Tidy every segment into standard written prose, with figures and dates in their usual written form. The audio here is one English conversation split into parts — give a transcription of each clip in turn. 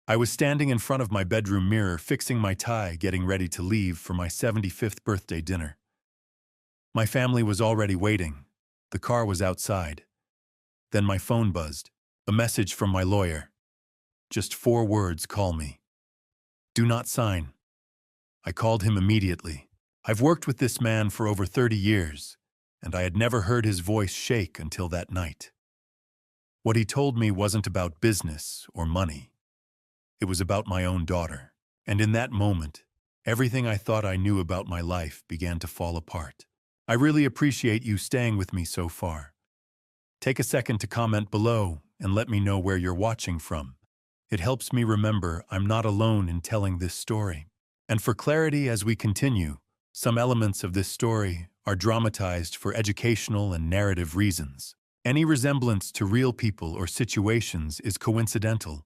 I was standing in front of my bedroom mirror, fixing my tie, getting ready to leave for my 75th birthday dinner. My family was already waiting. The car was outside. Then my phone buzzed. A message from my lawyer. Just 4 words: call me. Do not sign. I called him immediately. I've worked with this man for over 30 years, and I had never heard his voice shake until that night. What he told me wasn't about business or money. It was about my own daughter. And in that moment, everything I thought I knew about my life began to fall apart. I really appreciate you staying with me so far. Take a second to comment below and let me know where you're watching from. It helps me remember I'm not alone in telling this story. And for clarity as we continue, some elements of this story are dramatized for educational and narrative reasons. Any resemblance to real people or situations is coincidental,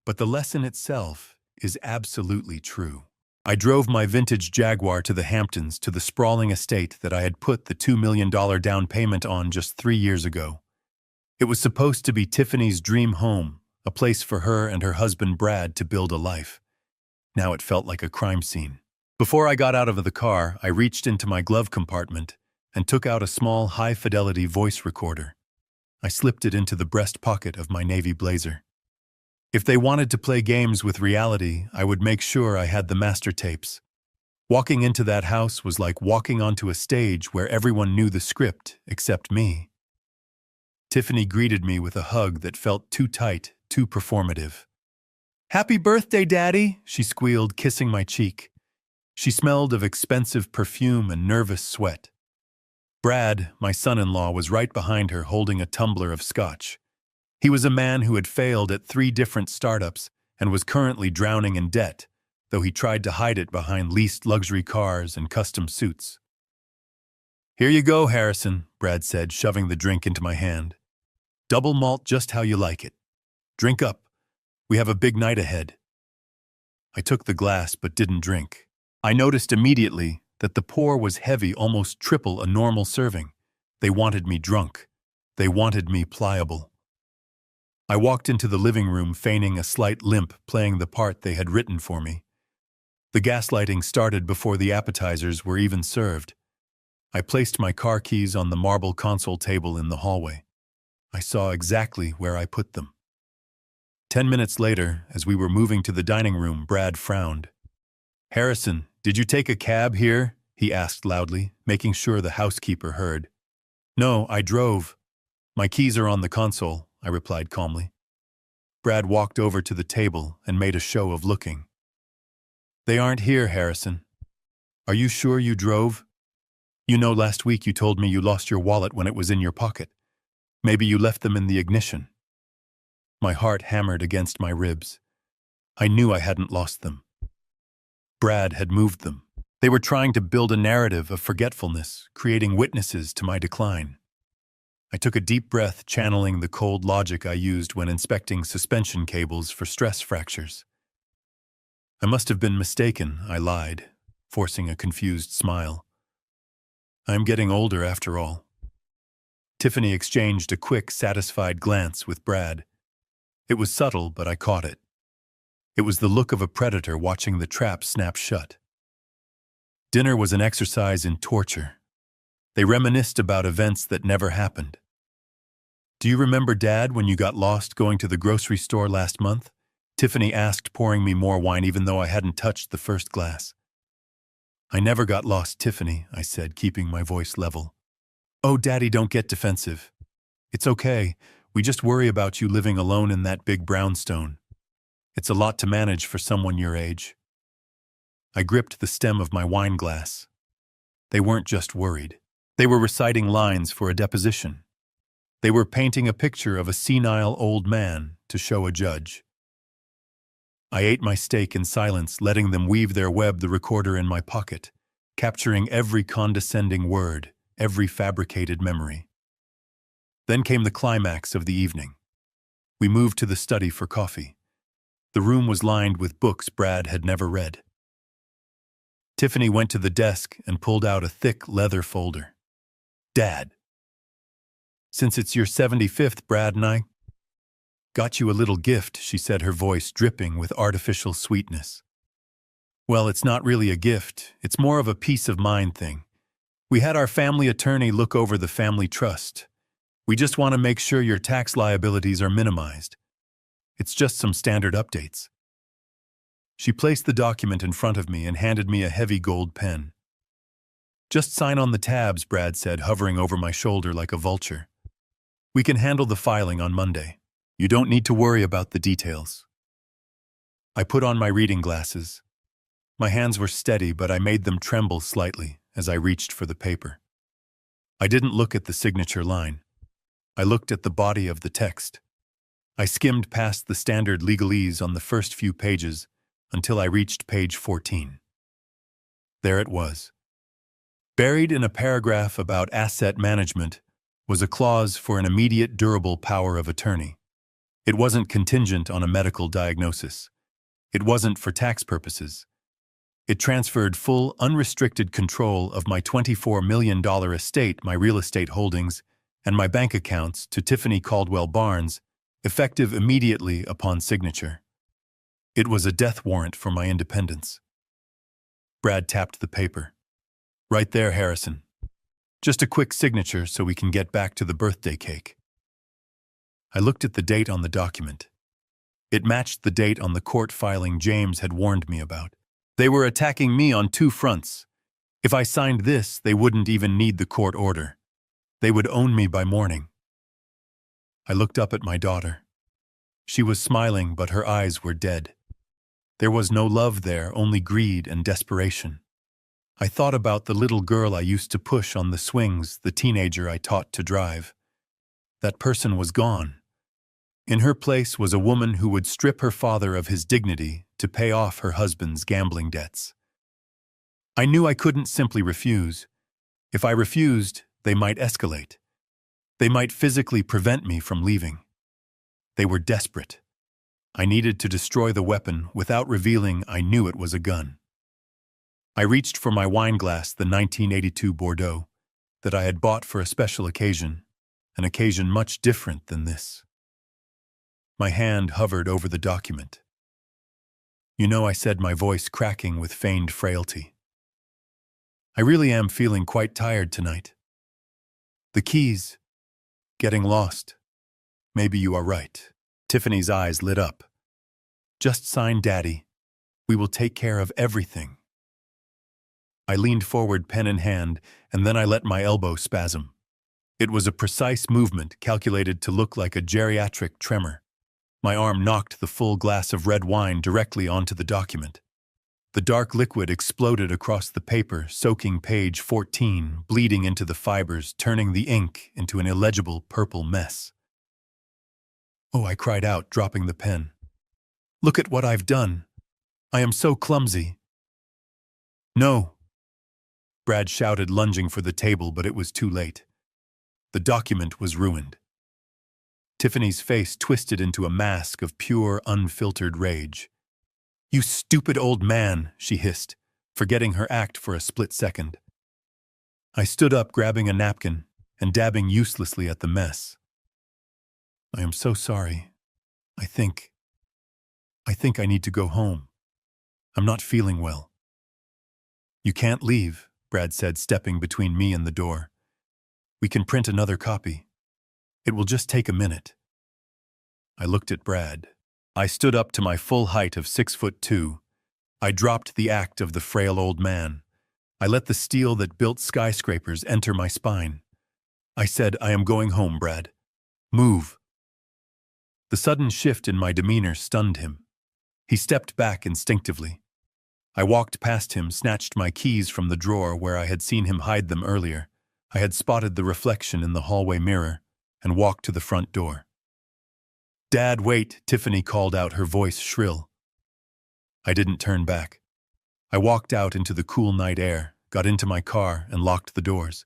but the lesson itself is absolutely true. I drove my vintage Jaguar to the Hamptons, to the sprawling estate that I had put the $2 million down payment on just 3 years ago. It was supposed to be Tiffany's dream home, a place for her and her husband Brad to build a life. Now it felt like a crime scene. Before I got out of the car, I reached into my glove compartment and took out a small, high-fidelity voice recorder. I slipped it into the breast pocket of my navy blazer. If they wanted to play games with reality, I would make sure I had the master tapes. Walking into that house was like walking onto a stage where everyone knew the script except me. Tiffany greeted me with a hug that felt too tight, too performative. "Happy birthday, Daddy," she squealed, kissing my cheek. She smelled of expensive perfume and nervous sweat. Brad, my son-in-law, was right behind her, holding a tumbler of scotch. He was a man who had failed at 3 different startups and was currently drowning in debt, though he tried to hide it behind leased luxury cars and custom suits. "Here you go, Harrison," Brad said, shoving the drink into my hand. "Double malt, just how you like it. Drink up. We have a big night ahead." I took the glass but didn't drink. I noticed immediately that the pour was heavy, almost triple a normal serving. They wanted me drunk. They wanted me pliable. I walked into the living room, feigning a slight limp, playing the part they had written for me. The gaslighting started before the appetizers were even served. I placed my car keys on the marble console table in the hallway. I saw exactly where I put them. 10 minutes later, as we were moving to the dining room, Brad frowned. "Harrison, did you take a cab here?" he asked loudly, making sure the housekeeper heard. "No, I drove. My keys are on the console," I replied calmly. Brad walked over to the table and made a show of looking. "They aren't here, Harrison. Are you sure you drove? You know, last week you told me you lost your wallet when it was in your pocket. Maybe you left them in the ignition." My heart hammered against my ribs. I knew I hadn't lost them. Brad had moved them. They were trying to build a narrative of forgetfulness, creating witnesses to my decline. I took a deep breath, channeling the cold logic I used when inspecting suspension cables for stress fractures. "I must have been mistaken," I lied, forcing a confused smile. "I'm getting older after all." Tiffany exchanged a quick, satisfied glance with Brad. It was subtle, but I caught it. It was the look of a predator watching the trap snap shut. Dinner was an exercise in torture. They reminisced about events that never happened. "Do you remember, Dad, when you got lost going to the grocery store last month?" Tiffany asked, pouring me more wine even though I hadn't touched the first glass. "I never got lost, Tiffany," I said, keeping my voice level. "Oh, Daddy, don't get defensive. It's okay. We just worry about you living alone in that big brownstone. It's a lot to manage for someone your age." I gripped the stem of my wine glass. They weren't just worried. They were reciting lines for a deposition. They were painting a picture of a senile old man to show a judge. I ate my steak in silence, letting them weave their web, the recorder in my pocket, capturing every condescending word, every fabricated memory. Then came the climax of the evening. We moved to the study for coffee. The room was lined with books Brad had never read. Tiffany went to the desk and pulled out a thick leather folder. "Dad, since it's your 75th, Brad and I..." Got you a little gift, she said, her voice dripping with artificial sweetness. Well, it's not really a gift. It's more of a peace of mind thing. We had our family attorney look over the family trust. We just want to make sure your tax liabilities are minimized. It's just some standard updates. She placed the document in front of me and handed me a heavy gold pen. Just sign on the tabs, Brad said, hovering over my shoulder like a vulture. We can handle the filing on Monday. You don't need to worry about the details. I put on my reading glasses. My hands were steady, but I made them tremble slightly as I reached for the paper. I didn't look at the signature line. I looked at the body of the text. I skimmed past the standard legalese on the first few pages until I reached page 14. There it was. Buried in a paragraph about asset management was a clause for an immediate durable power of attorney. It wasn't contingent on a medical diagnosis. It wasn't for tax purposes. It transferred full, unrestricted control of my $24 million estate, my real estate holdings, and my bank accounts to Tiffany Caldwell Barnes, effective immediately upon signature. It was a death warrant for my independence. Brad tapped the paper. Right there, Harrison. Just a quick signature so we can get back to the birthday cake. I looked at the date on the document. It matched the date on the court filing James had warned me about. They were attacking me on two fronts. If I signed this, they wouldn't even need the court order. They would own me by morning. I looked up at my daughter. She was smiling, but her eyes were dead. There was no love there, only greed and desperation. I thought about the little girl I used to push on the swings, the teenager I taught to drive. That person was gone. In her place was a woman who would strip her father of his dignity to pay off her husband's gambling debts. I knew I couldn't simply refuse. If I refused, they might escalate. They might physically prevent me from leaving. They were desperate. I needed to destroy the weapon without revealing I knew it was a gun. I reached for my wine glass, the 1982 Bordeaux, that I had bought for a special occasion, an occasion much different than this. My hand hovered over the document. You know, I said, my voice cracking with feigned frailty. I really am feeling quite tired tonight. The keys. Getting lost. Maybe you are right. Tiffany's eyes lit up. Just sign, Daddy. We will take care of everything. I leaned forward, pen in hand, and then I let my elbow spasm. It was a precise movement calculated to look like a geriatric tremor. My arm knocked the full glass of red wine directly onto the document. The dark liquid exploded across the paper, soaking page 14, bleeding into the fibers, turning the ink into an illegible purple mess. Oh, I cried out, dropping the pen. Look at what I've done. I am so clumsy. No, Brad shouted, lunging for the table, but it was too late. The document was ruined. Tiffany's face twisted into a mask of pure, unfiltered rage. You stupid old man, she hissed, forgetting her act for a split second. I stood up, grabbing a napkin and dabbing uselessly at the mess. I am so sorry. I think I need to go home. I'm not feeling well. You can't leave, Brad said, stepping between me and the door. We can print another copy. It will just take a minute. I looked at Brad. I stood up to my full height of 6'2". I dropped the act of the frail old man. I let the steel that built skyscrapers enter my spine. I said, I am going home, Brad. Move. The sudden shift in my demeanor stunned him. He stepped back instinctively. I walked past him, snatched my keys from the drawer where I had seen him hide them earlier. I had spotted the reflection in the hallway mirror and walked to the front door. Dad, wait, Tiffany called out, her voice shrill. I didn't turn back. I walked out into the cool night air, got into my car, and locked the doors.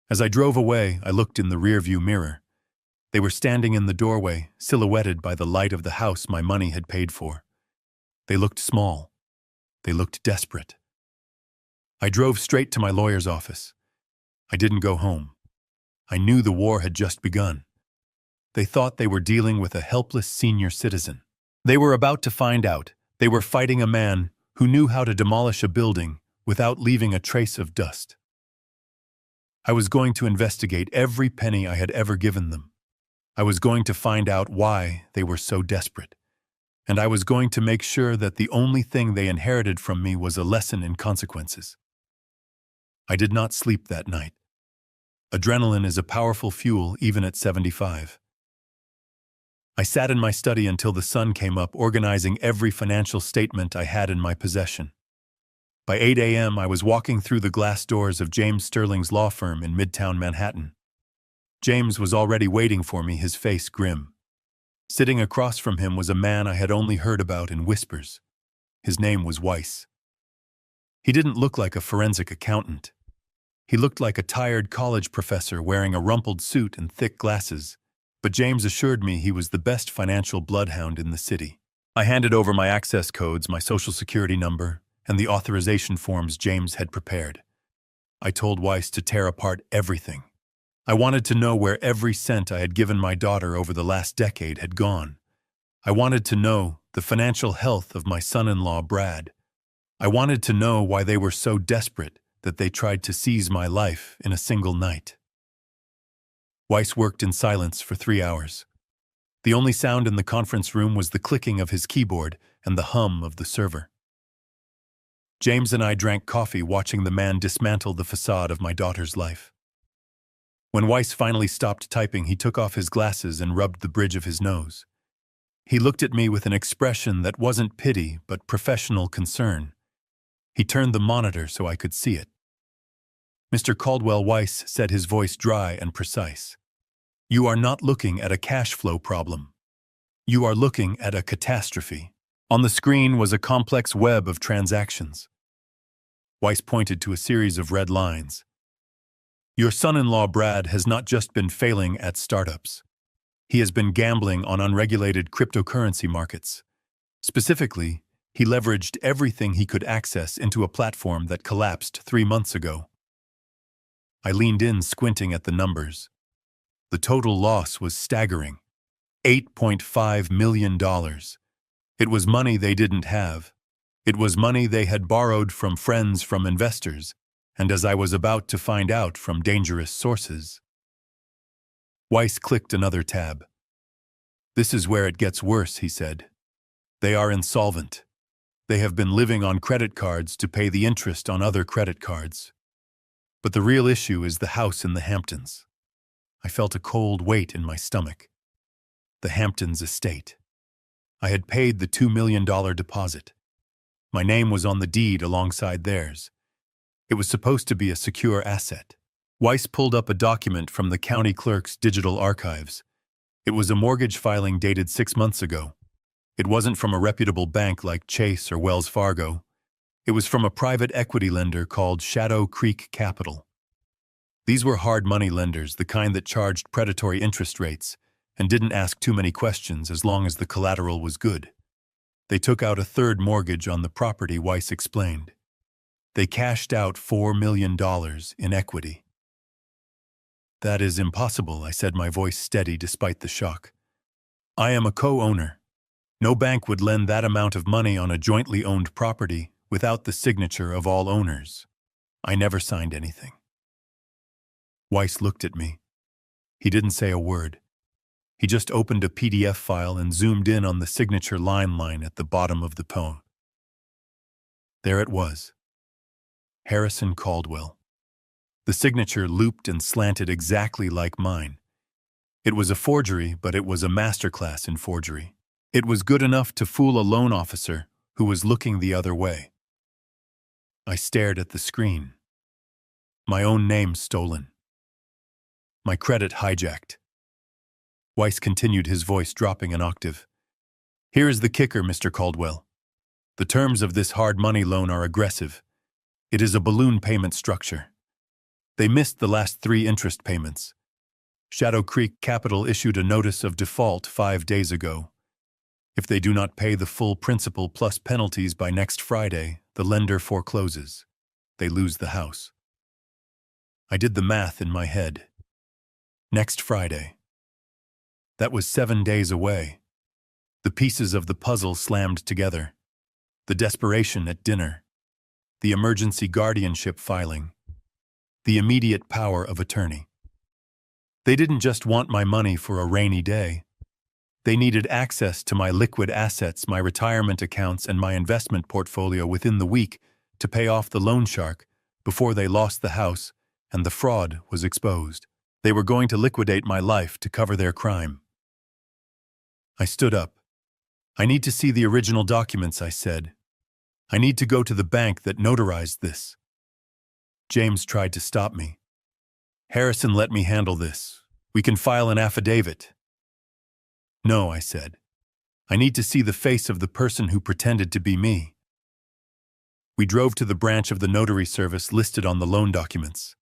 As I drove away, I looked in the rearview mirror. They were standing in the doorway, silhouetted by the light of the house my money had paid for. They looked small. They looked desperate. I drove straight to my lawyer's office. I didn't go home. I knew the war had just begun. They thought they were dealing with a helpless senior citizen. They were about to find out they were fighting a man who knew how to demolish a building without leaving a trace of dust. I was going to investigate every penny I had ever given them. I was going to find out why they were so desperate. And I was going to make sure that the only thing they inherited from me was a lesson in consequences. I did not sleep that night. Adrenaline is a powerful fuel even at 75. I sat in my study until the sun came up, organizing every financial statement I had in my possession. By 8 a.m., I was walking through the glass doors of James Sterling's law firm in Midtown Manhattan. James was already waiting for me, his face grim. Sitting across from him was a man I had only heard about in whispers. His name was Weiss. He didn't look like a forensic accountant. He looked like a tired college professor wearing a rumpled suit and thick glasses, but James assured me he was the best financial bloodhound in the city. I handed over my access codes, my social security number, and the authorization forms James had prepared. I told Weiss to tear apart everything. I wanted to know where every cent I had given my daughter over the last decade had gone. I wanted to know the financial health of my son-in-law, Brad. I wanted to know why they were so desperate that they tried to seize my life in a single night. Weiss worked in silence for 3 hours. The only sound in the conference room was the clicking of his keyboard and the hum of the server. James and I drank coffee watching the man dismantle the facade of my daughter's life. When Weiss finally stopped typing, he took off his glasses and rubbed the bridge of his nose. He looked at me with an expression that wasn't pity but professional concern. He turned the monitor so I could see it. Mr. Caldwell, Weiss said, his voice dry and precise. You are not looking at a cash flow problem. You are looking at a catastrophe. On the screen was a complex web of transactions. Weiss pointed to a series of red lines. Your son-in-law, Brad, has not just been failing at startups. He has been gambling on unregulated cryptocurrency markets. Specifically, he leveraged everything he could access into a platform that collapsed 3 months ago. I leaned in, squinting at the numbers. The total loss was staggering. $8.5 million. It was money they didn't have. It was money they had borrowed from friends, from investors, and as I was about to find out, from dangerous sources. Weiss clicked another tab. This is where it gets worse, he said. They are insolvent. They have been living on credit cards to pay the interest on other credit cards. But the real issue is the house in the Hamptons. I felt a cold weight in my stomach. The Hamptons estate. I had paid the $2 million deposit. My name was on the deed alongside theirs. It was supposed to be a secure asset. Weiss pulled up a document from the county clerk's digital archives. It was a mortgage filing dated 6 months ago. It wasn't from a reputable bank like Chase or Wells Fargo. It was from a private equity lender called Shadow Creek Capital. These were hard money lenders, the kind that charged predatory interest rates and didn't ask too many questions as long as the collateral was good. They took out a third mortgage on the property, Weiss explained. They cashed out $4 million in equity. That is impossible, I said, my voice steady despite the shock. I am a co-owner. No bank would lend that amount of money on a jointly owned property without the signature of all owners. I never signed anything. Weiss looked at me. He didn't say a word. He just opened a PDF file and zoomed in on the signature line at the bottom of the poem. There it was. Harrison Caldwell. The signature looped and slanted exactly like mine. It was a forgery, but it was a masterclass in forgery. It was good enough to fool a loan officer who was looking the other way. I stared at the screen. My own name stolen. My credit hijacked. Weiss continued, his voice dropping an octave. Here is the kicker, Mr. Caldwell. The terms of this hard money loan are aggressive. It is a balloon payment structure. They missed the last 3 interest payments. Shadow Creek Capital issued a notice of default 5 days ago. If they do not pay the full principal plus penalties by next Friday, the lender forecloses. They lose the house. I did the math in my head. Next Friday. That was 7 days away. The pieces of the puzzle slammed together. The desperation at dinner. The emergency guardianship filing. The immediate power of attorney. They didn't just want my money for a rainy day. They needed access to my liquid assets, my retirement accounts, and my investment portfolio within the week to pay off the loan shark before they lost the house and the fraud was exposed. They were going to liquidate my life to cover their crime. I stood up. I need to see the original documents, I said. I need to go to the bank that notarized this. James tried to stop me. Harrison, let me handle this. We can file an affidavit. No, I said. I need to see the face of the person who pretended to be me. We drove to the branch of the notary service listed on the loan documents.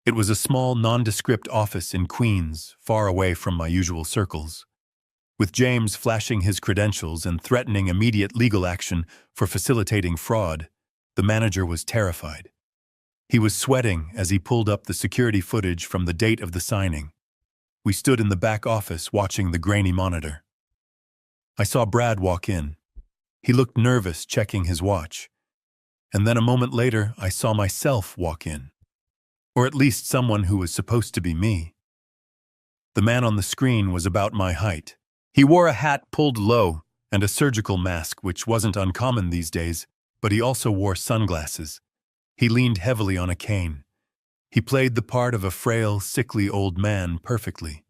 It was a small, nondescript office in Queens, far away from my usual circles. With James flashing his credentials and threatening immediate legal action for facilitating fraud, the manager was terrified. He was sweating as he pulled up the security footage from the date of the signing. We stood in the back office watching the grainy monitor. I saw Brad walk in. He looked nervous, checking his watch. And then a moment later, I saw myself walk in. Or at least someone who was supposed to be me. The man on the screen was about my height. He wore a hat pulled low and a surgical mask, which wasn't uncommon these days, but he also wore sunglasses. He leaned heavily on a cane. He played the part of a frail, sickly old man perfectly.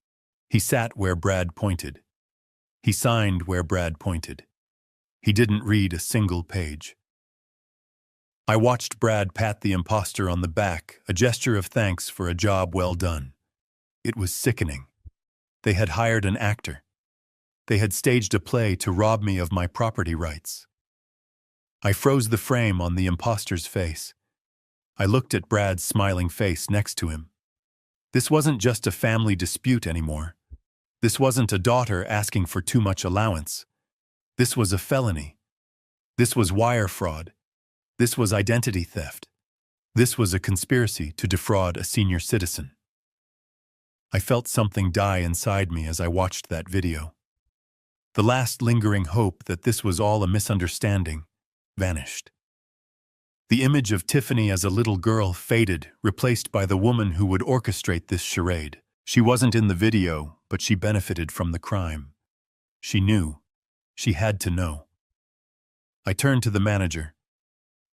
He sat where Brad pointed. He signed where Brad pointed. He didn't read a single page. I watched Brad pat the imposter on the back, a gesture of thanks for a job well done. It was sickening. They had hired an actor. They had staged a play to rob me of my property rights. I froze the frame on the imposter's face. I looked at Brad's smiling face next to him. This wasn't just a family dispute anymore. This wasn't a daughter asking for too much allowance. This was a felony. This was wire fraud. This was identity theft. This was a conspiracy to defraud a senior citizen. I felt something die inside me as I watched that video. The last lingering hope that this was all a misunderstanding vanished. The image of Tiffany as a little girl faded, replaced by the woman who would orchestrate this charade. She wasn't in the video, but she benefited from the crime. She knew. She had to know. I turned to the manager.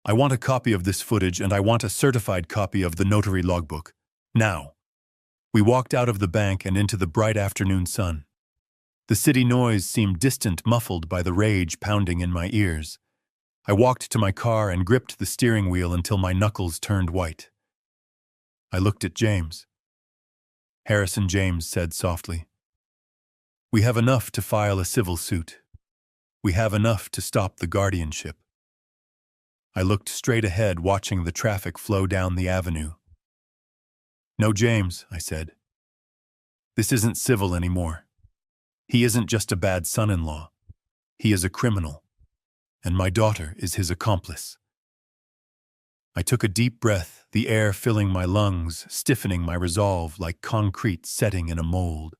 I want a copy of this footage, and I want a certified copy of the notary logbook. Now. We walked out of the bank and into the bright afternoon sun. The city noise seemed distant, muffled by the rage pounding in my ears. I walked to my car and gripped the steering wheel until my knuckles turned white. I looked at James. Harrison, James said softly. We have enough to file a civil suit. We have enough to stop the guardianship. I looked straight ahead, watching the traffic flow down the avenue. No, James, I said. This isn't civil anymore. He isn't just a bad son-in-law. He is a criminal. And my daughter is his accomplice. I took a deep breath, the air filling my lungs, stiffening my resolve like concrete setting in a mold.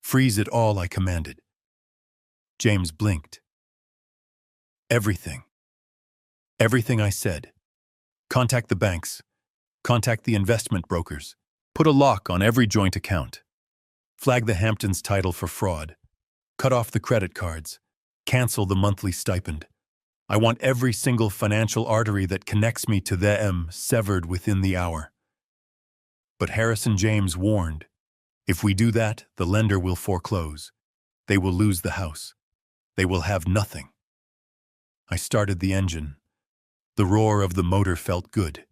Freeze it all, I commanded. James blinked. Everything. Everything I said. Contact the banks. Contact the investment brokers. Put a lock on every joint account. Flag the Hamptons title for fraud. Cut off the credit cards. Cancel the monthly stipend. I want every single financial artery that connects me to them severed within the hour. But Harrison, James warned, if we do that, the lender will foreclose. They will lose the house. They will have nothing. I started the engine. The roar of the motor felt good.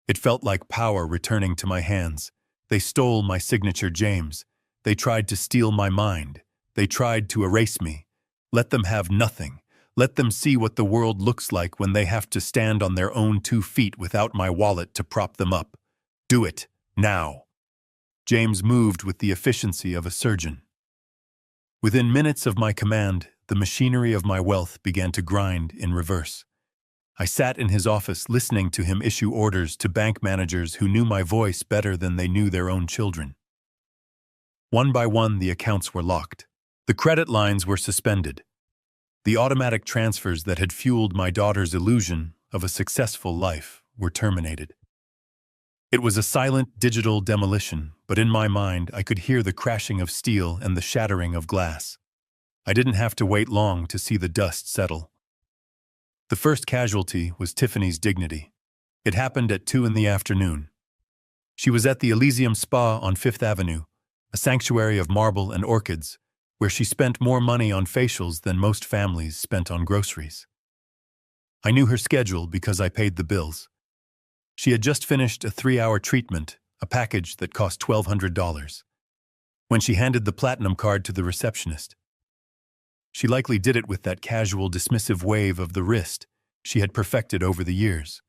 It felt like power returning to my hands. They stole my signature, James. They tried to steal my mind. They tried to erase me. Let them have nothing. Let them see what the world looks like when they have to stand on their own 2 feet without my wallet to prop them up. Do it, now. James moved with the efficiency of a surgeon. Within minutes of my command, the machinery of my wealth began to grind in reverse. I sat in his office listening to him issue orders to bank managers who knew my voice better than they knew their own children. One by one, the accounts were locked. The credit lines were suspended. The automatic transfers that had fueled my daughter's illusion of a successful life were terminated. It was a silent digital demolition, but in my mind I could hear the crashing of steel and the shattering of glass. I didn't have to wait long to see the dust settle. The first casualty was Tiffany's dignity. It happened at 2 in the afternoon. She was at the Elysium Spa on Fifth Avenue, a sanctuary of marble and orchids, where she spent more money on facials than most families spent on groceries. I knew her schedule because I paid the bills. She had just finished a 3-hour treatment, a package that cost $1,200. When she handed the platinum card to the receptionist, she likely did it with that casual, dismissive wave of the wrist she had perfected over the years.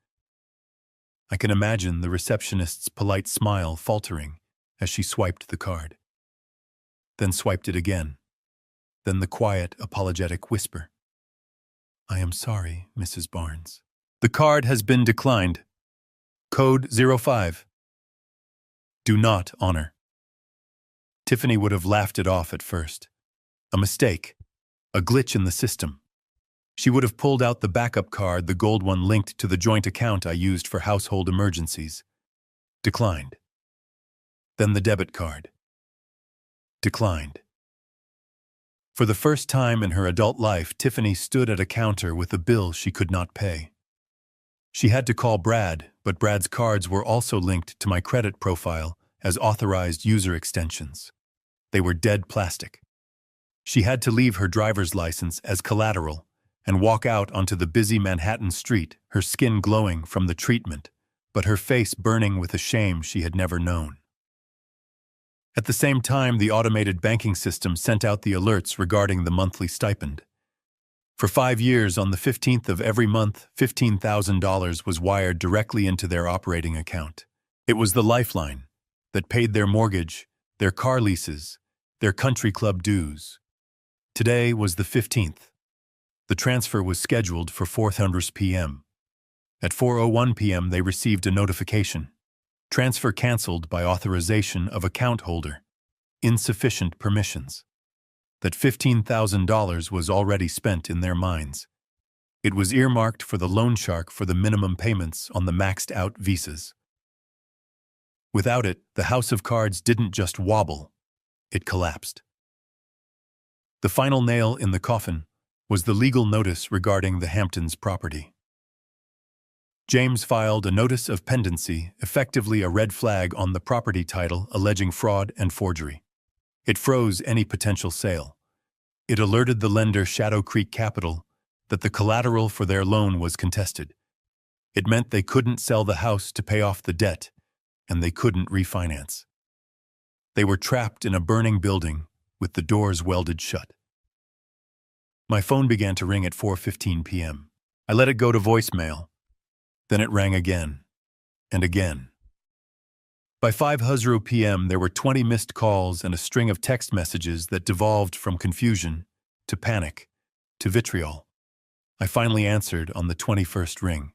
I can imagine the receptionist's polite smile faltering as she swiped the card. Then swiped it again. Then the quiet, apologetic whisper. "I am sorry, Mrs. Barnes. The card has been declined. Code 05. Do not honor." Tiffany would have laughed it off at first. A mistake. A glitch in the system. She would have pulled out the backup card, the gold one linked to the joint account I used for household emergencies. Declined. Then the debit card. Declined. For the first time in her adult life, Tiffany stood at a counter with a bill she could not pay. She had to call Brad, but Brad's cards were also linked to my credit profile as authorized user extensions. They were dead plastic. She had to leave her driver's license as collateral and walk out onto the busy Manhattan street, her skin glowing from the treatment, but her face burning with a shame she had never known. At the same time, the automated banking system sent out the alerts regarding the monthly stipend. For 5 years, on the 15th of every month, $15,000 was wired directly into their operating account. It was the lifeline that paid their mortgage, their car leases, their country club dues. Today was the 15th. The transfer was scheduled for 4:00 p.m. At 4:01 p.m. they received a notification. Transfer canceled by authorization of account holder. Insufficient permissions. That $15,000 was already spent in their minds. It was earmarked for the loan shark for the minimum payments on the maxed-out visas. Without it, the house of cards didn't just wobble. It collapsed. The final nail in the coffin was the legal notice regarding the Hamptons property. James filed a notice of pendency, effectively a red flag on the property title alleging fraud and forgery. It froze any potential sale. It alerted the lender, Shadow Creek Capital, that the collateral for their loan was contested. It meant they couldn't sell the house to pay off the debt, and they couldn't refinance. They were trapped in a burning building with the doors welded shut. My phone began to ring at 4:15 p.m. I let it go to voicemail. Then it rang again, and again. By 5:00 p.m. there were 20 missed calls and a string of text messages that devolved from confusion to panic to vitriol. I finally answered on the 21st ring.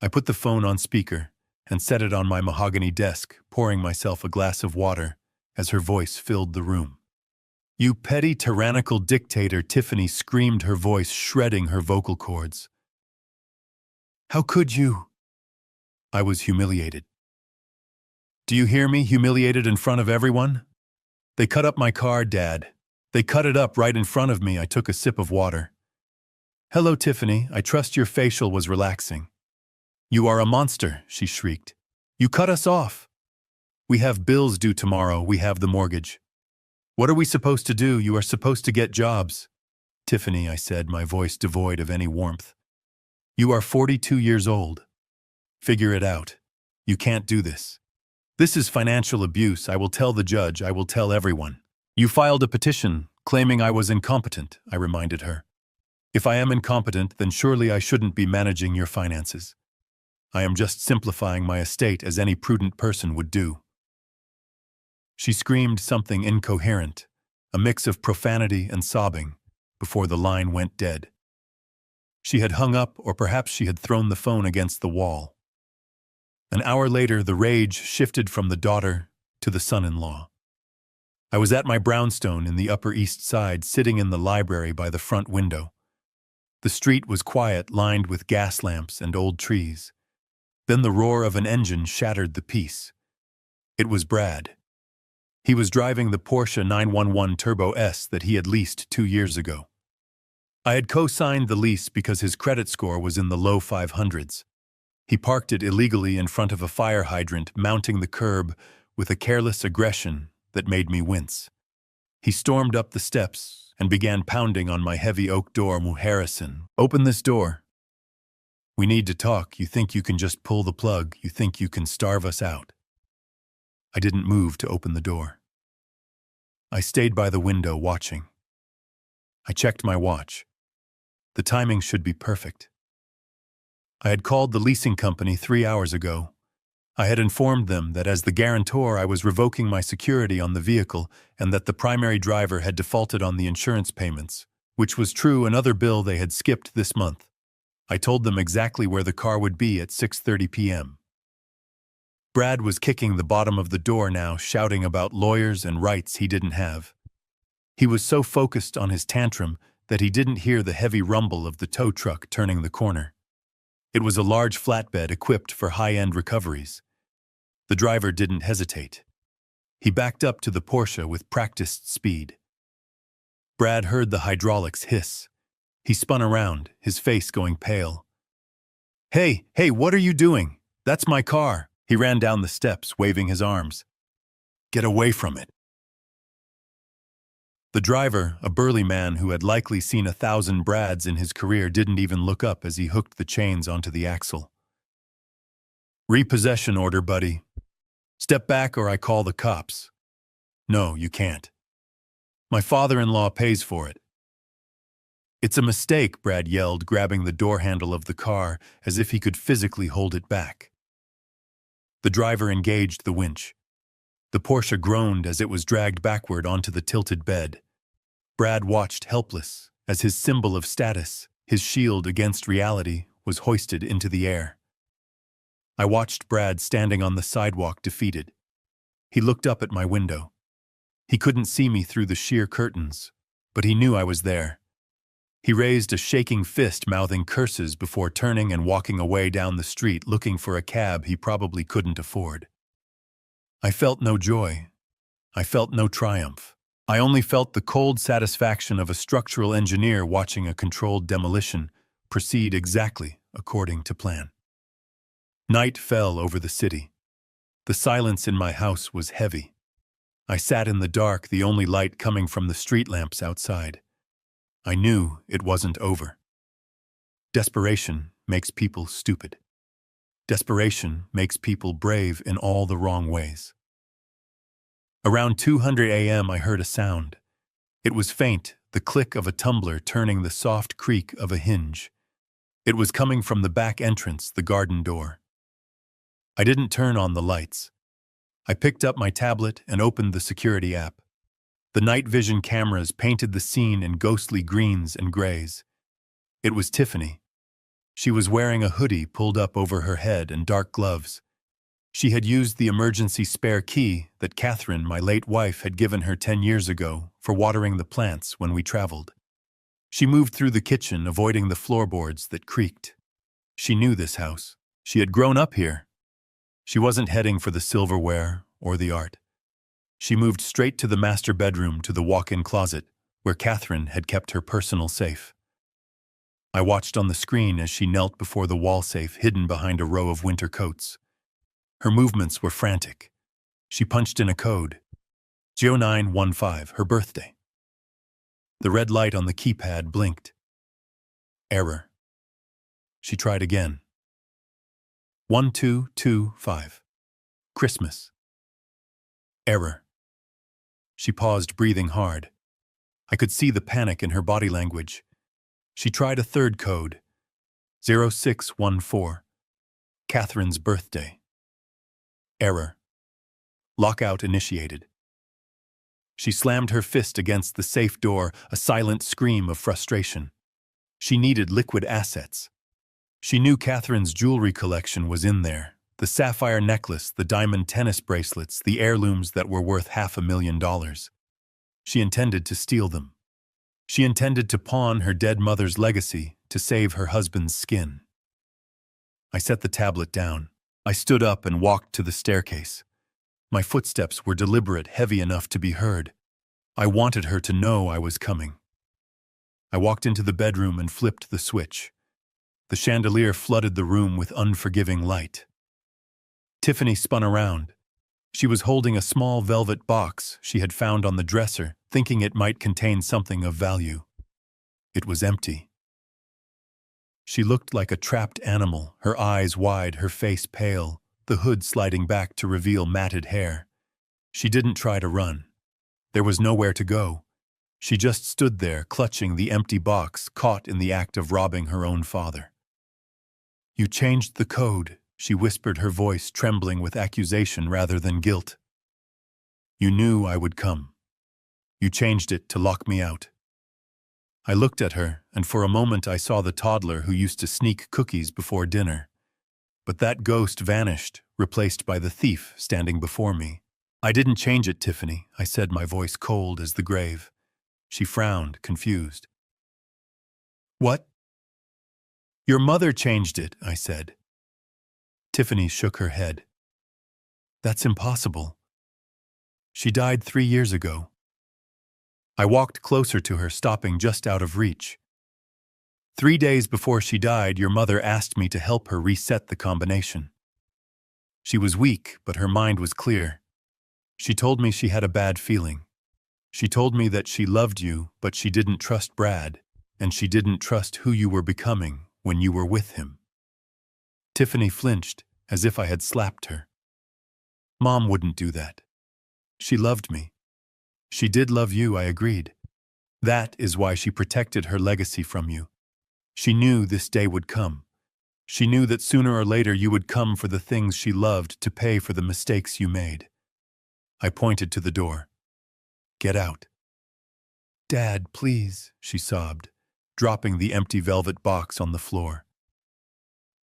I put the phone on speaker and set it on my mahogany desk, pouring myself a glass of water as her voice filled the room. "You petty, tyrannical dictator," Tiffany screamed, her voice shredding her vocal cords. "How could you?" I was humiliated. "Do you hear me? Humiliated in front of everyone? They cut up my car, Dad. They cut it up right in front of me." I took a sip of water. "Hello, Tiffany. I trust your facial was relaxing." "You are a monster," she shrieked. "You cut us off. We have bills due tomorrow. We have the mortgage. What are we supposed to do? You are supposed to get jobs." "Tiffany," I said, my voice devoid of any warmth. "You are 42 years old. Figure it out. You can't do this. This is financial abuse. I will tell the judge. I will tell everyone." "You filed a petition claiming I was incompetent," I reminded her. "If I am incompetent, then surely I shouldn't be managing your finances. I am just simplifying my estate as any prudent person would do." She screamed something incoherent, a mix of profanity and sobbing, before the line went dead. She had hung up, or perhaps she had thrown the phone against the wall. An hour later, the rage shifted from the daughter to the son-in-law. I was at my brownstone in the Upper East Side, sitting in the library by the front window. The street was quiet, lined with gas lamps and old trees. Then the roar of an engine shattered the peace. It was Brad. He was driving the Porsche 911 Turbo S that he had leased 2 years ago. I had co-signed the lease because his credit score was in the low 500s. He parked it illegally in front of a fire hydrant, mounting the curb with a careless aggression that made me wince. He stormed up the steps and began pounding on my heavy oak door. "Harrison, open this door. We need to talk. You think you can just pull the plug? You think you can starve us out?" I didn't move to open the door. I stayed by the window watching. I checked my watch. The timing should be perfect. I had called the leasing company 3 hours ago. I had informed them that as the guarantor I was revoking my security on the vehicle and that the primary driver had defaulted on the insurance payments, which was true, another bill they had skipped this month. I told them exactly where the car would be at 6:30 p.m. Brad was kicking the bottom of the door now, shouting about lawyers and rights he didn't have. He was so focused on his tantrum that he didn't hear the heavy rumble of the tow truck turning the corner. It was a large flatbed equipped for high-end recoveries. The driver didn't hesitate. He backed up to the Porsche with practiced speed. Brad heard the hydraulics hiss. He spun around, his face going pale. Hey, what are you doing? That's my car." He ran down the steps, waving his arms. "Get away from it." The driver, a burly man who had likely seen 1,000 Brads in his career, didn't even look up as he hooked the chains onto the axle. "Repossession order, buddy. Step back or I call the cops." "No, you can't. My father-in-law pays for it." "It's a mistake," Brad yelled, grabbing the door handle of the car as if he could physically hold it back. The driver engaged the winch. The Porsche groaned as it was dragged backward onto the tilted bed. Brad watched helpless as his symbol of status, his shield against reality, was hoisted into the air. I watched Brad standing on the sidewalk, defeated. He looked up at my window. He couldn't see me through the sheer curtains, but he knew I was there. He raised a shaking fist, mouthing curses before turning and walking away down the street, looking for a cab he probably couldn't afford. I felt no joy. I felt no triumph. I only felt the cold satisfaction of a structural engineer watching a controlled demolition proceed exactly according to plan. Night fell over the city. The silence in my house was heavy. I sat in the dark, the only light coming from the street lamps outside. I knew it wasn't over. Desperation makes people stupid. Desperation makes people brave in all the wrong ways. Around 200 a.m. I heard a sound. It was faint, the click of a tumbler turning the soft creak of a hinge. It was coming from the back entrance, the garden door. I didn't turn on the lights. I picked up my tablet and opened the security app. The night vision cameras painted the scene in ghostly greens and grays. It was Tiffany. She was wearing a hoodie pulled up over her head and dark gloves. She had used the emergency spare key that Catherine, my late wife, had given her 10 years ago for watering the plants when we traveled. She moved through the kitchen, avoiding the floorboards that creaked. She knew this house. She had grown up here. She wasn't heading for the silverware or the art. She moved straight to the master bedroom, to the walk-in closet, where Catherine had kept her personal safe. I watched on the screen as she knelt before the wall safe hidden behind a row of winter coats. Her movements were frantic. She punched in a code. 0915, her birthday. The red light on the keypad blinked. Error. She tried again. 1225. Christmas. Error. She paused, breathing hard. I could see the panic in her body language. She tried a third code. 0614. Catherine's birthday. Error. Lockout initiated. She slammed her fist against the safe door, a silent scream of frustration. She needed liquid assets. She knew Catherine's jewelry collection was in there. The sapphire necklace, the diamond tennis bracelets, the heirlooms that were worth $500,000. She intended to steal them. She intended to pawn her dead mother's legacy to save her husband's skin. I set the tablet down. I stood up and walked to the staircase. My footsteps were deliberate, heavy enough to be heard. I wanted her to know I was coming. I walked into the bedroom and flipped the switch. The chandelier flooded the room with unforgiving light. Tiffany spun around. She was holding a small velvet box she had found on the dresser, thinking it might contain something of value. It was empty. She looked like a trapped animal, her eyes wide, her face pale, the hood sliding back to reveal matted hair. She didn't try to run. There was nowhere to go. She just stood there, clutching the empty box, caught in the act of robbing her own father. "You changed the code," she whispered, her voice trembling with accusation rather than guilt. "You knew I would come. You changed it to lock me out." I looked at her, and for a moment I saw the toddler who used to sneak cookies before dinner. But that ghost vanished, replaced by the thief standing before me. "I didn't change it, Tiffany," I said, my voice cold as the grave. She frowned, confused. "What?" "Your mother changed it," I said. Tiffany shook her head. "That's impossible. She died 3 years ago." I walked closer to her, stopping just out of reach. "3 days before she died, your mother asked me to help her reset the combination. She was weak, but her mind was clear. She told me she had a bad feeling. She told me that she loved you, but she didn't trust Brad, and she didn't trust who you were becoming when you were with him." Tiffany flinched, as if I had slapped her. "Mom wouldn't do that. She loved me." "She did love you," I agreed. "That is why she protected her legacy from you. She knew this day would come. She knew that sooner or later you would come for the things she loved to pay for the mistakes you made." I pointed to the door. "Get out." "Dad, please," she sobbed, dropping the empty velvet box on the floor.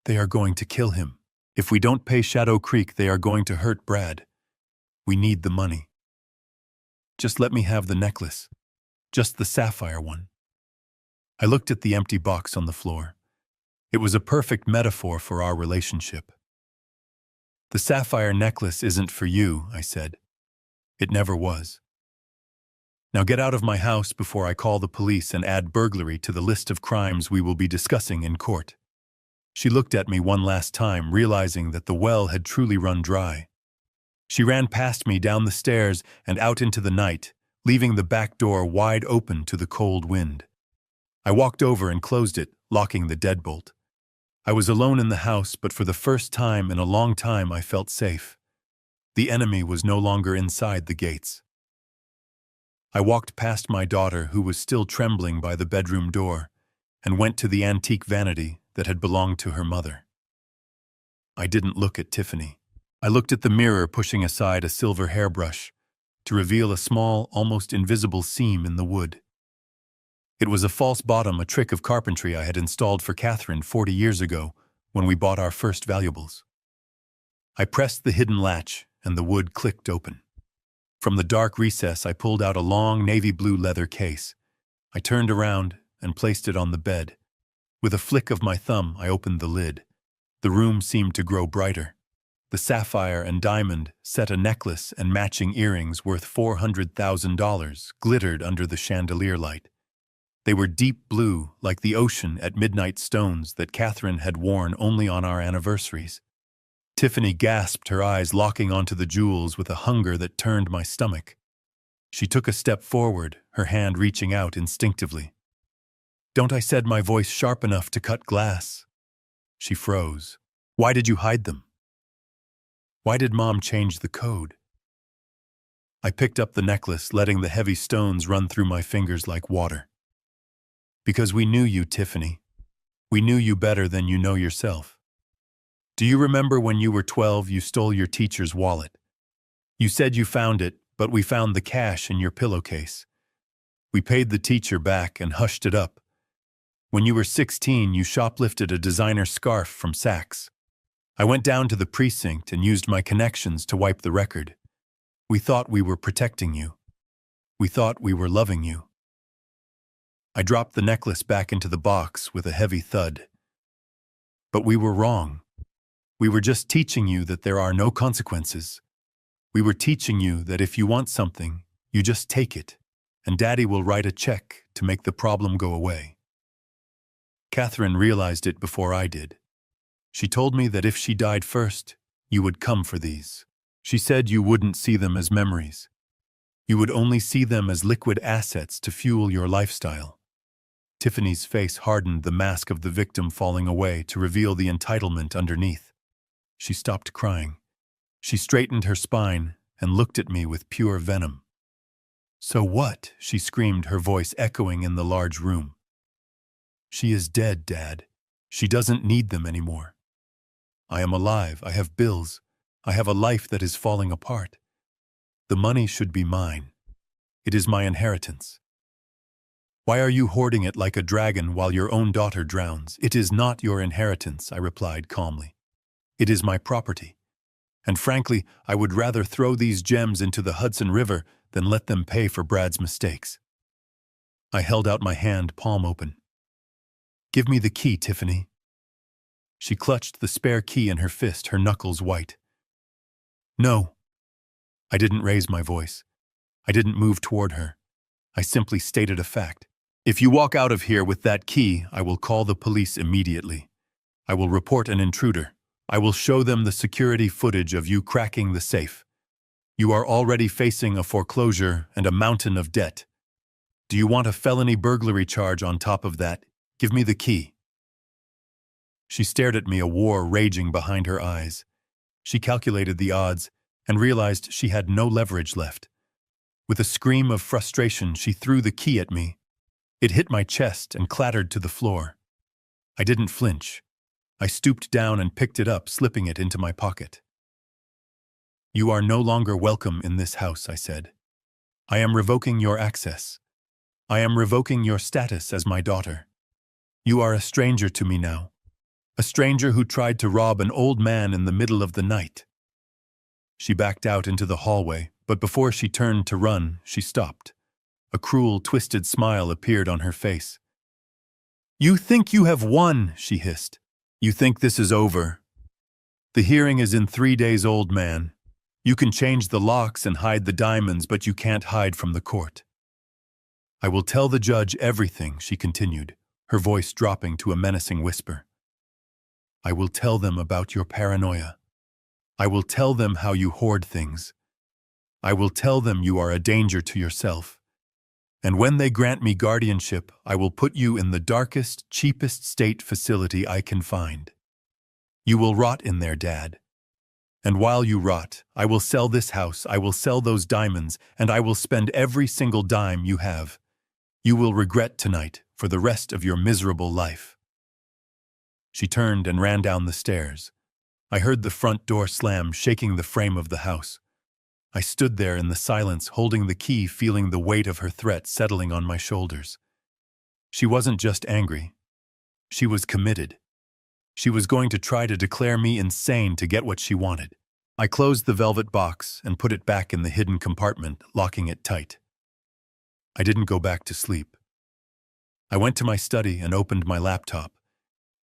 "They are going to kill him. If we don't pay Shadow Creek, they are going to hurt Brad. We need the money. Just let me have the necklace. Just the sapphire one." I looked at the empty box on the floor. It was a perfect metaphor for our relationship. "The sapphire necklace isn't for you," I said. "It never was. Now get out of my house before I call the police and add burglary to the list of crimes we will be discussing in court." She looked at me one last time, realizing that the well had truly run dry. She ran past me down the stairs and out into the night, leaving the back door wide open to the cold wind. I walked over and closed it, locking the deadbolt. I was alone in the house, but for the first time in a long time I felt safe. The enemy was no longer inside the gates. I walked past my daughter, who was still trembling by the bedroom door, and went to the antique vanity that had belonged to her mother. I didn't look at Tiffany. I looked at the mirror, pushing aside a silver hairbrush to reveal a small, almost invisible seam in the wood. It was a false bottom, a trick of carpentry I had installed for Catherine 40 years ago when we bought our first valuables. I pressed the hidden latch, and the wood clicked open. From the dark recess, I pulled out a long navy blue leather case. I turned around and placed it on the bed. With a flick of my thumb, I opened the lid. The room seemed to grow brighter. The sapphire and diamond set a necklace and matching earrings worth $400,000 glittered under the chandelier light. They were deep blue, like the ocean at midnight stones that Catherine had worn only on our anniversaries. Tiffany gasped, her eyes locking onto the jewels with a hunger that turned my stomach. She took a step forward, her hand reaching out instinctively. "Don't I said my voice sharp enough to cut glass?" She froze. "Why did you hide them? Why did Mom change the code?" I picked up the necklace, letting the heavy stones run through my fingers like water. "Because we knew you, Tiffany. We knew you better than you know yourself. Do you remember when you were 12, you stole your teacher's wallet? You said you found it, but we found the cash in your pillowcase. We paid the teacher back and hushed it up. When you were 16, you shoplifted a designer scarf from Saks. I went down to the precinct and used my connections to wipe the record. We thought we were protecting you. We thought we were loving you. I dropped the necklace back into the box with a heavy thud. But we were wrong. We were just teaching you that there are no consequences. We were teaching you that if you want something, you just take it, and Daddy will write a check to make the problem go away. Catherine realized it before I did. She told me that if she died first, you would come for these. She said you wouldn't see them as memories. You would only see them as liquid assets to fuel your lifestyle. Tiffany's face hardened, the mask of the victim falling away to reveal the entitlement underneath. She stopped crying. She straightened her spine and looked at me with pure venom. "So what?" she screamed, her voice echoing in the large room. "She is dead, Dad. She doesn't need them anymore. I am alive. I have bills. I have a life that is falling apart. The money should be mine. It is my inheritance. Why are you hoarding it like a dragon while your own daughter drowns? It is not your inheritance," I replied calmly. "It is my property. And frankly, I would rather throw these gems into the Hudson River than let them pay for Brad's mistakes." I held out my hand, palm open. "Give me the key, Tiffany." She clutched the spare key in her fist, her knuckles white. "No." I didn't raise my voice. I didn't move toward her. I simply stated a fact. "If you walk out of here with that key, I will call the police immediately. I will report an intruder. I will show them the security footage of you cracking the safe. You are already facing a foreclosure and a mountain of debt. Do you want a felony burglary charge on top of that? Give me the key." She stared at me, a war raging behind her eyes. She calculated the odds and realized she had no leverage left. With a scream of frustration, she threw the key at me. It hit my chest and clattered to the floor. I didn't flinch. I stooped down and picked it up, slipping it into my pocket. "You are no longer welcome in this house," I said. "I am revoking your access. I am revoking your status as my daughter. You are a stranger to me now. A stranger who tried to rob an old man in the middle of the night." She backed out into the hallway, but before she turned to run, she stopped. A cruel, twisted smile appeared on her face. "You think you have won," she hissed. "You think this is over. The hearing is in 3 days, old man. You can change the locks and hide the diamonds, but you can't hide from the court." "I will tell the judge everything," she continued, her voice dropping to a menacing whisper. "I will tell them about your paranoia. I will tell them how you hoard things. I will tell them you are a danger to yourself. And when they grant me guardianship, I will put you in the darkest, cheapest state facility I can find. You will rot in there, Dad. And while you rot, I will sell this house, I will sell those diamonds, and I will spend every single dime you have. You will regret tonight for the rest of your miserable life." She turned and ran down the stairs. I heard the front door slam, shaking the frame of the house. I stood there in the silence, holding the key, feeling the weight of her threat settling on my shoulders. She wasn't just angry. She was committed. She was going to try to declare me insane to get what she wanted. I closed the velvet box and put it back in the hidden compartment, locking it tight. I didn't go back to sleep. I went to my study and opened my laptop.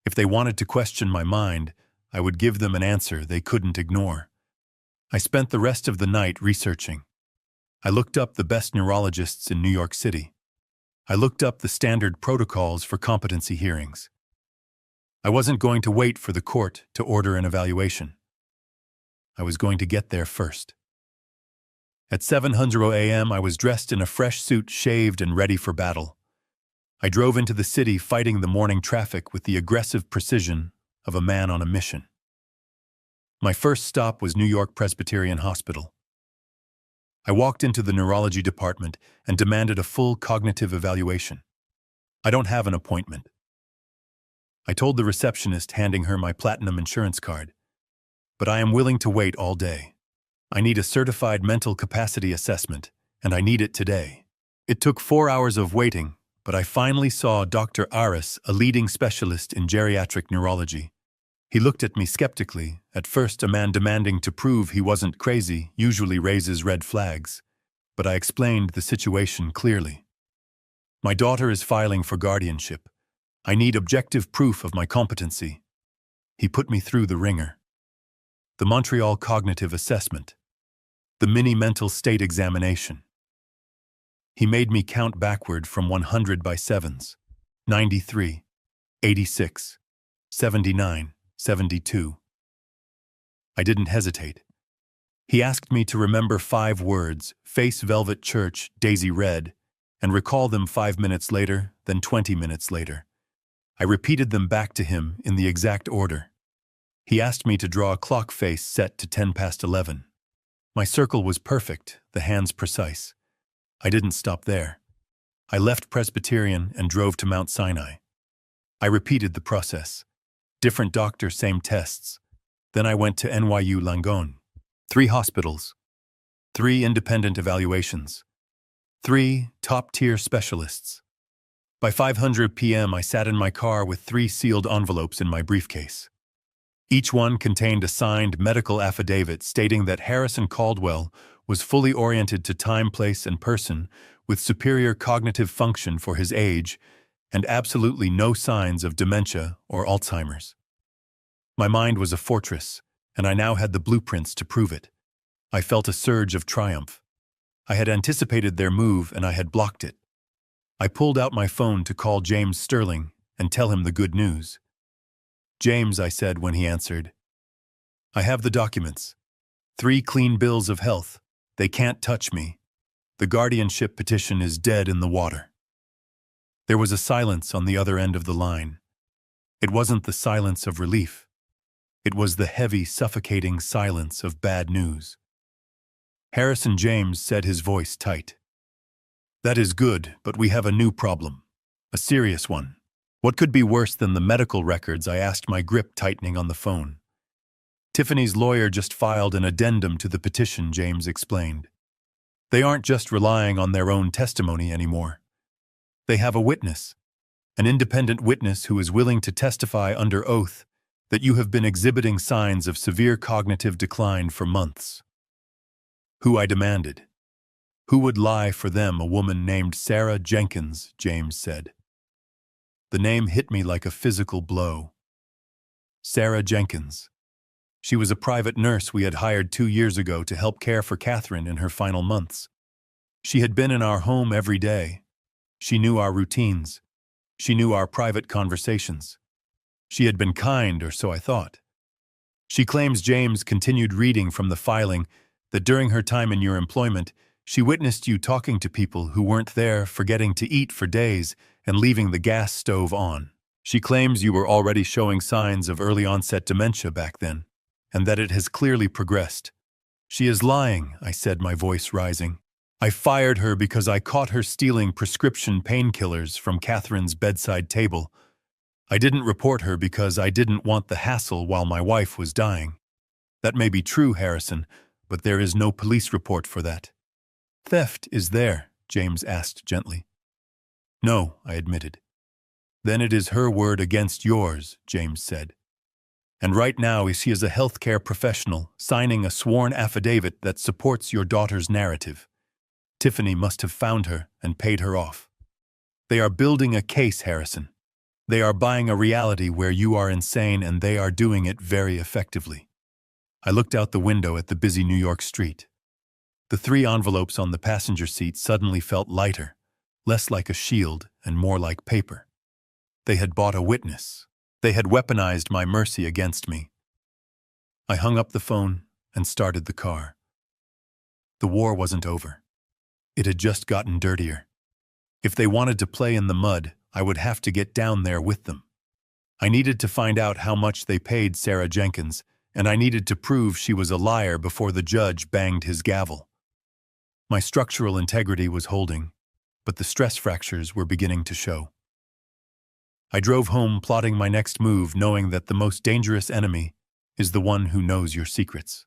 If they wanted to question my mind, I would give them an answer they couldn't ignore. I spent the rest of the night researching. I looked up the best neurologists in New York City. I looked up the standard protocols for competency hearings. I wasn't going to wait for the court to order an evaluation. I was going to get there first. At 7:00 a.m., I was dressed in a fresh suit, shaved and ready for battle. I drove into the city, fighting the morning traffic with the aggressive precision of a man on a mission. My first stop was New York Presbyterian Hospital. I walked into the neurology department and demanded a full cognitive evaluation. "I don't have an appointment," I told the receptionist, handing her my platinum insurance card. "But I am willing to wait all day. I need a certified mental capacity assessment, and I need it today." It took 4 hours of waiting, but I finally saw Dr. Aris, a leading specialist in geriatric neurology. He looked at me skeptically. At first, a man demanding to prove he wasn't crazy usually raises red flags. but I explained the situation clearly. My daughter is filing for guardianship. I need objective proof of my competency. He put me through the ringer. The Montreal Cognitive Assessment. The mini mental state examination. He made me count backward from 100 by sevens. 93, 86, 79, 72. I didn't hesitate. He asked me to remember 5 words, face velvet church, daisy red, and recall them 5 minutes later, then 20 minutes later. I repeated them back to him in the exact order. He asked me to draw a clock face set to 10 past 11. My circle was perfect, the hands precise. I didn't stop there. I left Presbyterian and drove to Mount Sinai. I repeated the process. Different doctor, same tests. Then I went to NYU Langone. 3 hospitals. 3 independent evaluations. 3 top-tier specialists. By 5:00 p.m. I sat in my car with 3 sealed envelopes in my briefcase. Each one contained a signed medical affidavit stating that Harrison Caldwell was fully oriented to time, place, and person, with superior cognitive function for his age, and absolutely no signs of dementia or Alzheimer's. My mind was a fortress, and I now had the blueprints to prove it. I felt a surge of triumph. I had anticipated their move, and I had blocked it. I pulled out my phone to call James Sterling and tell him the good news. "James," I said when he answered, "I have the documents. 3 clean bills of health. They can't touch me. The guardianship petition is dead in the water." There was a silence on the other end of the line. It wasn't the silence of relief. It was the heavy, suffocating silence of bad news. Harrison James said, his voice tight. "That is good, but we have a new problem. A serious one. What could be worse than the medical records?" I asked, my grip tightening on the phone. "Tiffany's lawyer just filed an addendum to the petition," James explained. "They aren't just relying on their own testimony anymore. They have a witness, an independent witness who is willing to testify under oath that you have been exhibiting signs of severe cognitive decline for months." "Who?" I demanded. "Who would lie for them? A woman named Sarah Jenkins," James said. The name hit me like a physical blow. Sarah Jenkins. She was a private nurse we had hired 2 years ago to help care for Catherine in her final months. She had been in our home every day. She knew our routines. She knew our private conversations. She had been kind, or so I thought. She claims, James continued reading from the filing, that during her time in your employment, she witnessed you talking to people who weren't there, forgetting to eat for days, and leaving the gas stove on. She claims you were already showing signs of early-onset dementia back then, and that it has clearly progressed. "She is lying," I said, my voice rising. "I fired her because I caught her stealing prescription painkillers from Catherine's bedside table. I didn't report her because I didn't want the hassle while my wife was dying." "That may be true, Harrison, but there is no police report for that." "Theft is there?" James asked gently. "No," I admitted. "Then it is her word against yours," James said. "And right now she is a healthcare professional signing a sworn affidavit that supports your daughter's narrative. Tiffany must have found her and paid her off. They are building a case, Harrison. They are buying a reality where you are insane, and they are doing it very effectively." I looked out the window at the busy New York street. The 3 envelopes on the passenger seat suddenly felt lighter, less like a shield and more like paper. They had bought a witness. They had weaponized my mercy against me. I hung up the phone and started the car. The war wasn't over. It had just gotten dirtier. If they wanted to play in the mud, I would have to get down there with them. I needed to find out how much they paid Sarah Jenkins, and I needed to prove she was a liar before the judge banged his gavel. My structural integrity was holding, but the stress fractures were beginning to show. I drove home plotting my next move, knowing that the most dangerous enemy is the one who knows your secrets.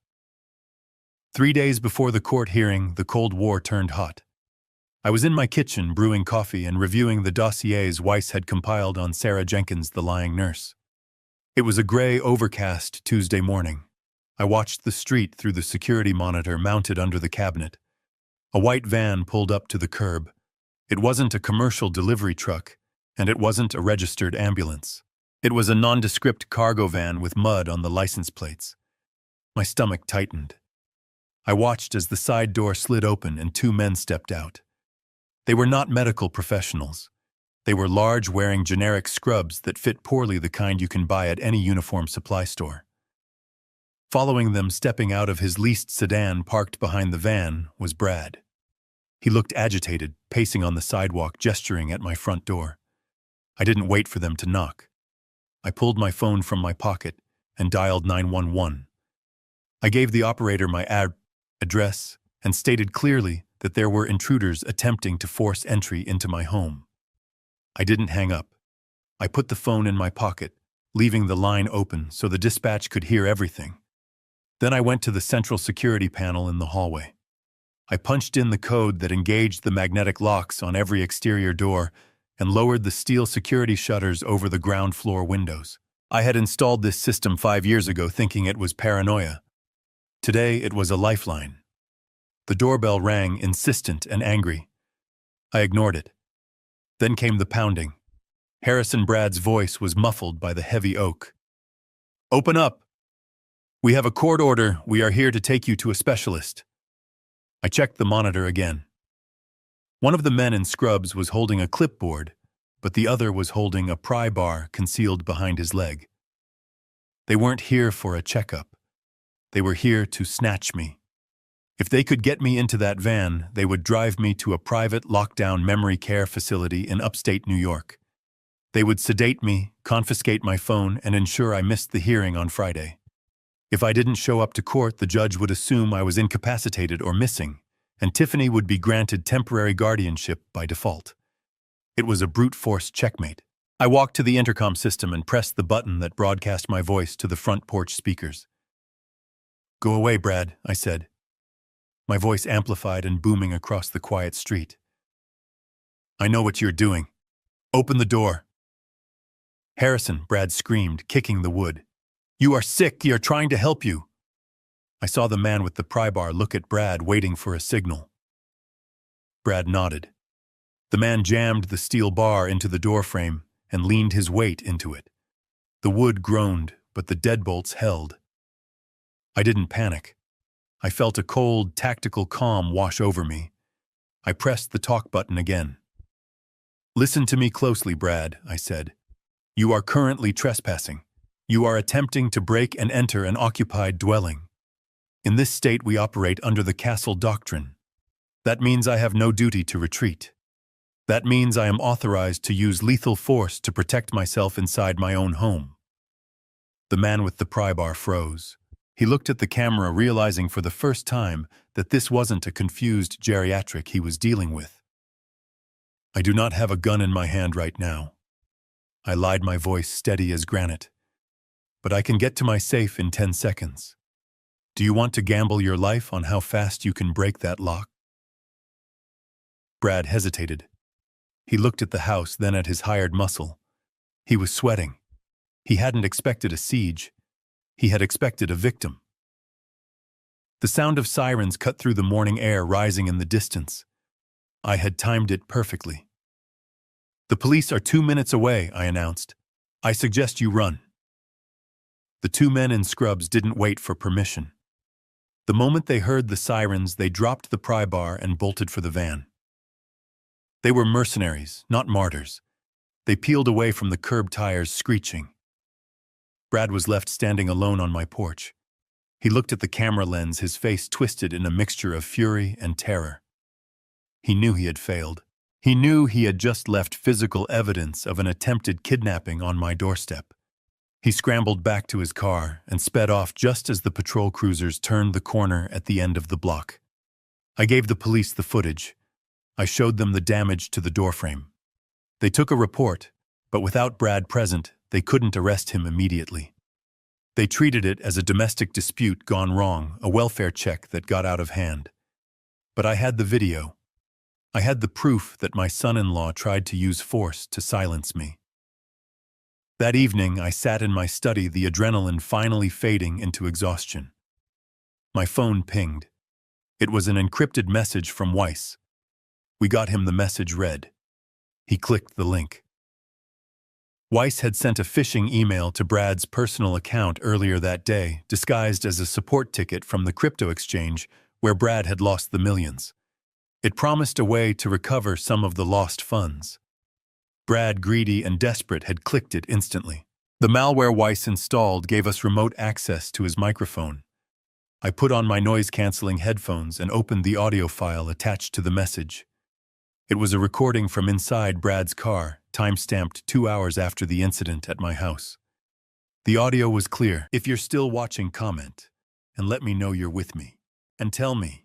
3 days before the court hearing, the Cold War turned hot. I was in my kitchen brewing coffee and reviewing the dossiers Weiss had compiled on Sarah Jenkins, the lying nurse. It was a gray, overcast Tuesday morning. I watched the street through the security monitor mounted under the cabinet. A white van pulled up to the curb. It wasn't a commercial delivery truck, and it wasn't a registered ambulance. It was a nondescript cargo van with mud on the license plates. My stomach tightened. I watched as the side door slid open and two men stepped out. They were not medical professionals. They were large, wearing generic scrubs that fit poorly the kind you can buy at any uniform supply store. Following them, stepping out of his leased sedan parked behind the van, was Brad. He looked agitated, pacing on the sidewalk, gesturing at my front door. I didn't wait for them to knock. I pulled my phone from my pocket and dialed 911. I gave the operator my address and stated clearly that there were intruders attempting to force entry into my home. I didn't hang up. I put the phone in my pocket, leaving the line open so the dispatch could hear everything. Then I went to the central security panel in the hallway. I punched in the code that engaged the magnetic locks on every exterior door and lowered the steel security shutters over the ground floor windows. I had installed this system 5 years ago thinking it was paranoia. Today it was a lifeline. The doorbell rang, insistent and angry. I ignored it. Then came the pounding. Harrison Brad's voice was muffled by the heavy oak. "Open up! We have a court order. We are here to take you to a specialist." I checked the monitor again. One of the men in scrubs was holding a clipboard, but the other was holding a pry bar concealed behind his leg. They weren't here for a checkup. They were here to snatch me. If they could get me into that van, they would drive me to a private lockdown memory care facility in upstate New York. They would sedate me, confiscate my phone, and ensure I missed the hearing on Friday. If I didn't show up to court, the judge would assume I was incapacitated or missing, and Tiffany would be granted temporary guardianship by default. It was a brute force checkmate. I walked to the intercom system and pressed the button that broadcast my voice to the front porch speakers. "Go away, Brad," I said. My voice amplified and booming across the quiet street. "I know what you're doing. Open the door." "Harrison," Brad screamed, kicking the wood. "You are sick. You're trying to help you." I saw the man with the pry bar look at Brad, waiting for a signal. Brad nodded. The man jammed the steel bar into the doorframe and leaned his weight into it. The wood groaned, but the deadbolts held. I didn't panic. I felt a cold, tactical calm wash over me. I pressed the talk button again. "Listen to me closely, Brad," I said. "You are currently trespassing. You are attempting to break and enter an occupied dwelling. In this state, we operate under the castle doctrine. That means I have no duty to retreat. That means I am authorized to use lethal force to protect myself inside my own home." The man with the pry bar froze. He looked at the camera, realizing for the first time that this wasn't a confused geriatric he was dealing with. "I do not have a gun in my hand right now." I lied, my voice steady as granite. "But I can get to my safe in 10 seconds. Do you want to gamble your life on how fast you can break that lock?" Brad hesitated. He looked at the house, then at his hired muscle. He was sweating. He hadn't expected a siege. He had expected a victim. The sound of sirens cut through the morning air, rising in the distance. I had timed it perfectly. "The police are 2 minutes away," I announced. "I suggest you run." The two men in scrubs didn't wait for permission. The moment they heard the sirens, they dropped the pry bar and bolted for the van. They were mercenaries, not martyrs. They peeled away from the curb tires, screeching. Brad was left standing alone on my porch. He looked at the camera lens, his face twisted in a mixture of fury and terror. He knew he had failed. He knew he had just left physical evidence of an attempted kidnapping on my doorstep. He scrambled back to his car and sped off just as the patrol cruisers turned the corner at the end of the block. I gave the police the footage. I showed them the damage to the doorframe. They took a report, but without Brad present, they couldn't arrest him immediately. They treated it as a domestic dispute gone wrong, a welfare check that got out of hand. But I had the video. I had the proof that my son-in-law tried to use force to silence me. That evening, I sat in my study, the adrenaline finally fading into exhaustion. My phone pinged. It was an encrypted message from Weiss. We got him the message read. He clicked the link. Weiss had sent a phishing email to Brad's personal account earlier that day, disguised as a support ticket from the crypto exchange where Brad had lost the millions. It promised a way to recover some of the lost funds. Brad, greedy and desperate, had clicked it instantly. The malware Weiss installed gave us remote access to his microphone. I put on my noise-canceling headphones and opened the audio file attached to the message. It was a recording from inside Brad's car, time-stamped 2 hours after the incident at my house. The audio was clear. If you're still watching, comment, and let me know you're with me. And tell me,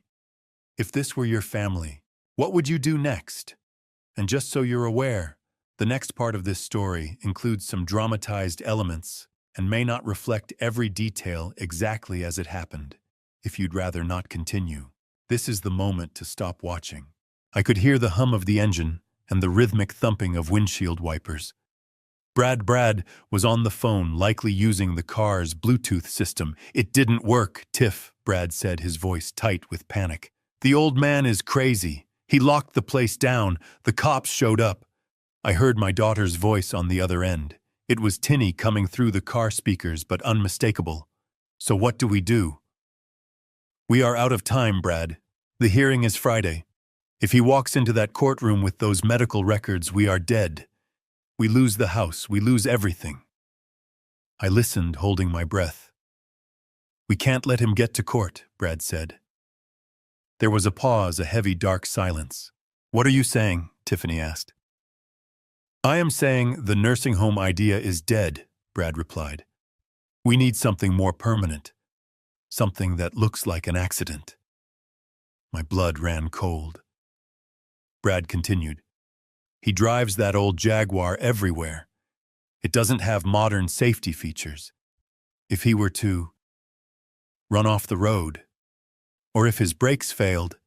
if this were your family, what would you do next? And just so you're aware, the next part of this story includes some dramatized elements and may not reflect every detail exactly as it happened. If you'd rather not continue, this is the moment to stop watching. I could hear the hum of the engine and the rhythmic thumping of windshield wipers. Brad was on the phone, likely using the car's Bluetooth system. It didn't work, Tiff, Brad said, his voice tight with panic. The old man is crazy. He locked the place down. The cops showed up. I heard my daughter's voice on the other end. It was tinny coming through the car speakers, but unmistakable. So what do we do? We are out of time, Brad. The hearing is Friday. If he walks into that courtroom with those medical records, we are dead. We lose the house. We lose everything. I listened, holding my breath. We can't let him get to court, Brad said. There was a pause, a heavy, dark silence. What are you saying? Tiffany asked. I am saying the nursing home idea is dead, Brad replied. We need something more permanent. Something that looks like an accident. My blood ran cold. Brad continued. He drives that old Jaguar everywhere. It doesn't have modern safety features. If he were to run off the road, or if his brakes failed,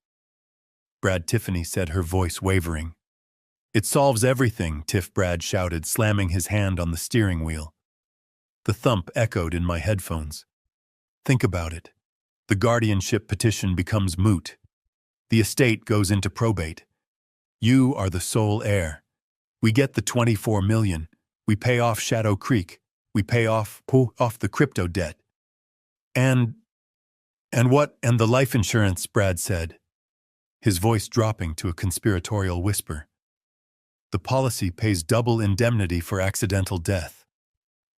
Tiffany said, her voice wavering. It solves everything, Brad shouted, slamming his hand on the steering wheel. The thump echoed in my headphones. Think about it. The guardianship petition becomes moot. The estate goes into probate. You are the sole heir. We get the $24 million. We pay off Shadow Creek. We pay off the crypto debt. And what? And the life insurance, Brad said, his voice dropping to a conspiratorial whisper. The policy pays double indemnity for accidental death.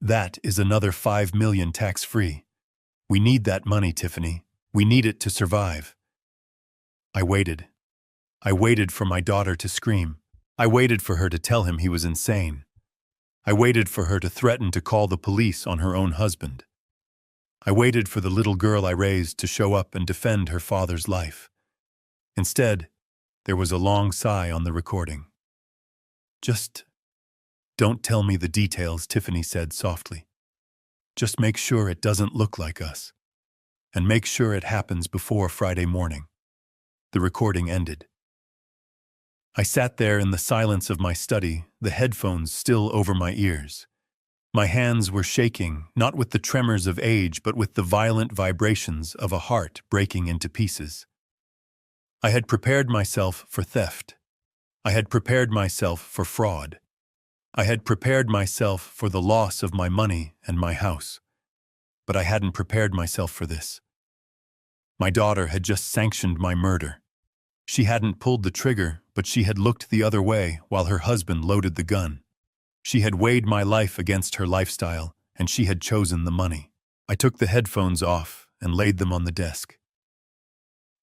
That is another $5 million tax-free. We need that money, Tiffany. We need it to survive. I waited. I waited for my daughter to scream. I waited for her to tell him he was insane. I waited for her to threaten to call the police on her own husband. I waited for the little girl I raised to show up and defend her father's life. Instead, there was a long sigh on the recording. Just don't tell me the details, Tiffany said softly. Just make sure it doesn't look like us. And make sure it happens before Friday morning. The recording ended. I sat there in the silence of my study, the headphones still over my ears. My hands were shaking, not with the tremors of age, but with the violent vibrations of a heart breaking into pieces. I had prepared myself for theft. I had prepared myself for fraud. I had prepared myself for the loss of my money and my house. But I hadn't prepared myself for this. My daughter had just sanctioned my murder. She hadn't pulled the trigger, but she had looked the other way while her husband loaded the gun. She had weighed my life against her lifestyle, and she had chosen the money. I took the headphones off and laid them on the desk.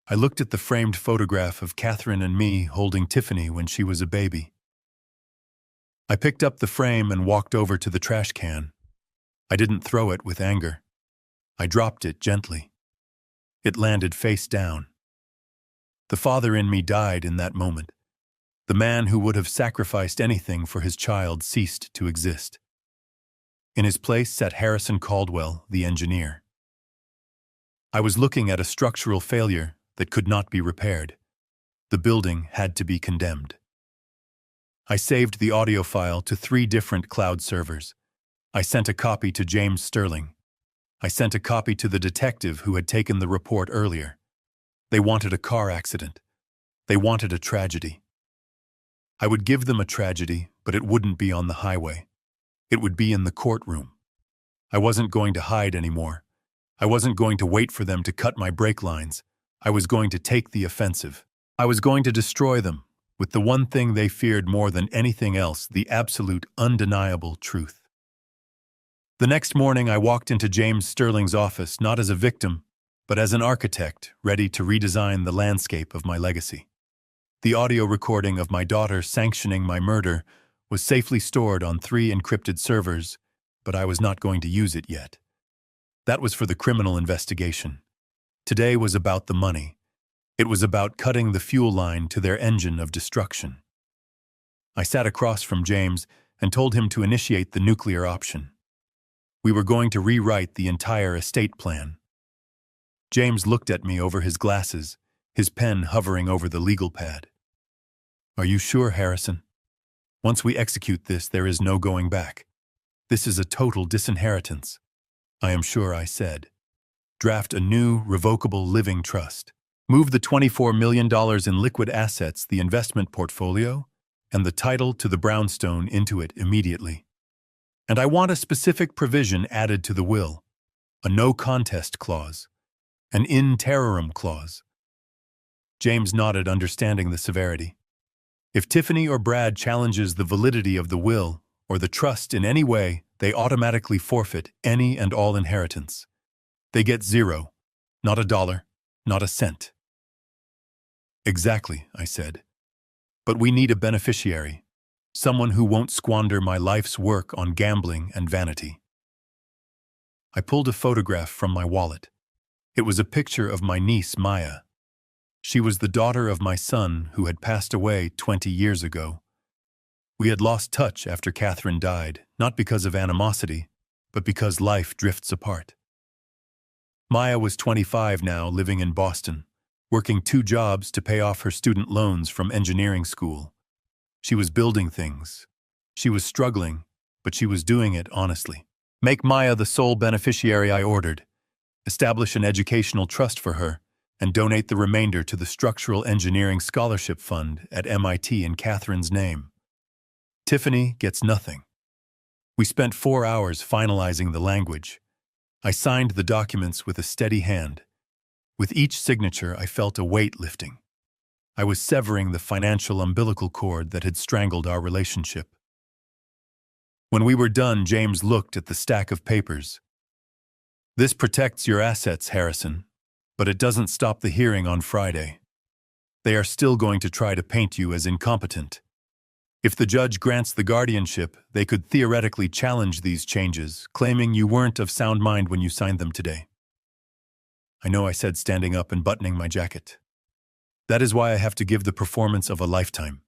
I looked at the framed photograph of Catherine and me holding Tiffany when she was a baby. I picked up the frame and walked over to the trash can. I didn't throw it with anger. I dropped it gently. It landed face down. The father in me died in that moment. The man who would have sacrificed anything for his child ceased to exist. In his place sat Harrison Caldwell, the engineer. I was looking at a structural failure that could not be repaired. The building had to be condemned. I saved the audio file to 3 different cloud servers. I sent a copy to James Sterling. I sent a copy to the detective who had taken the report earlier. They wanted a car accident. They wanted a tragedy. I would give them a tragedy, but it wouldn't be on the highway. It would be in the courtroom. I wasn't going to hide anymore. I wasn't going to wait for them to cut my brake lines. I was going to take the offensive. I was going to destroy them, with the one thing they feared more than anything else, the absolute, undeniable truth. The next morning, I walked into James Sterling's office not as a victim, but as an architect ready to redesign the landscape of my legacy. The audio recording of my daughter sanctioning my murder was safely stored on 3 encrypted servers, but I was not going to use it yet. That was for the criminal investigation. Today was about the money. It was about cutting the fuel line to their engine of destruction. I sat across from James and told him to initiate the nuclear option. We were going to rewrite the entire estate plan. James looked at me over his glasses, his pen hovering over the legal pad. "Are you sure, Harrison? Once we execute this, there is no going back. This is a total disinheritance." "I am sure," I said. "Draft a new, revocable living trust. Move the $24 million in liquid assets, the investment portfolio, and the title to the brownstone into it immediately. And I want a specific provision added to the will, a no-contest clause, an in terrorem clause." James nodded, understanding the severity. If Tiffany or Brad challenges the validity of the will or the trust in any way, they automatically forfeit any and all inheritance. They get zero, not a dollar, not a cent. "Exactly," I said. "But we need a beneficiary, someone who won't squander my life's work on gambling and vanity." I pulled a photograph from my wallet. It was a picture of my niece, Maya. She was the daughter of my son who had passed away 20 years ago. We had lost touch after Catherine died, not because of animosity, but because life drifts apart. Maya was 25 now, living in Boston, working 2 jobs to pay off her student loans from engineering school. She was building things. She was struggling, but she was doing it honestly. Make Maya the sole beneficiary, I ordered. Establish an educational trust for her, and donate the remainder to the Structural Engineering Scholarship Fund at MIT in Catherine's name. Tiffany gets nothing. We spent 4 hours finalizing the language. I signed the documents with a steady hand. With each signature, I felt a weight lifting. I was severing the financial umbilical cord that had strangled our relationship. When we were done, James looked at the stack of papers. "This protects your assets, Harrison, but it doesn't stop the hearing on Friday. They are still going to try to paint you as incompetent. If the judge grants the guardianship, they could theoretically challenge these changes, claiming you weren't of sound mind when you signed them today." "I know," I said, standing up and buttoning my jacket. "That is why I have to give the performance of a lifetime.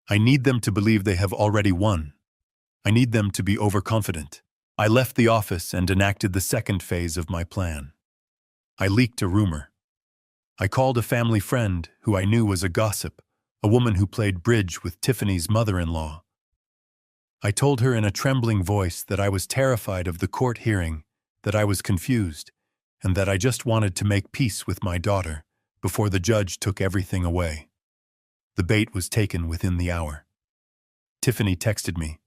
I need them to believe they have already won. I need them to be overconfident." I left the office and enacted the second phase of my plan. I leaked a rumor. I called a family friend who I knew was a gossip, a woman who played bridge with Tiffany's mother-in-law. I told her in a trembling voice that I was terrified of the court hearing, that I was confused, and that I just wanted to make peace with my daughter before the judge took everything away. The bait was taken within the hour. Tiffany texted me,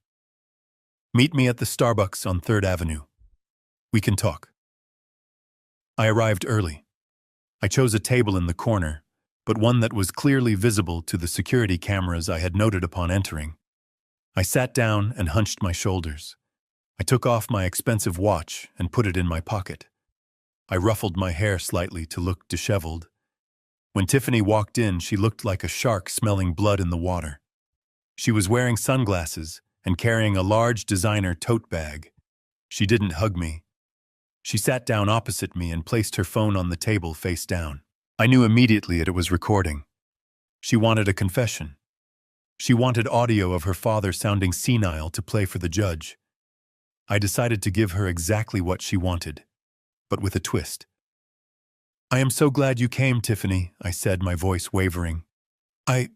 "Meet me at the Starbucks on 3rd Avenue. We can talk." I arrived early. I chose a table in the corner, but one that was clearly visible to the security cameras I had noted upon entering. I sat down and hunched my shoulders. I took off my expensive watch and put it in my pocket. I ruffled my hair slightly to look disheveled. When Tiffany walked in, she looked like a shark smelling blood in the water. She was wearing sunglasses and carrying a large designer tote bag. She didn't hug me. She sat down opposite me and placed her phone on the table face down. I knew immediately it was recording. She wanted a confession. She wanted audio of her father sounding senile to play for the judge. I decided to give her exactly what she wanted, but with a twist. "I am so glad you came, Tiffany," I said, my voice wavering. I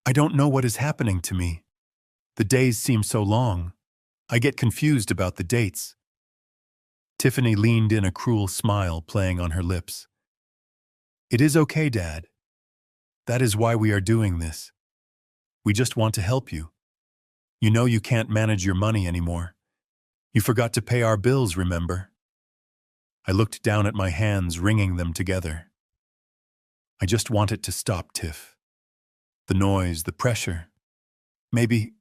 don't know what is happening to me. The days seem so long. I get confused about the dates." Tiffany leaned in, a cruel smile playing on her lips. It is okay, Dad. That is why we are doing this. We just want to help you. You know you can't manage your money anymore. You forgot to pay our bills, remember? I looked down at my hands, wringing them together. I just want it to stop, Tiff. The noise, the pressure. Maybe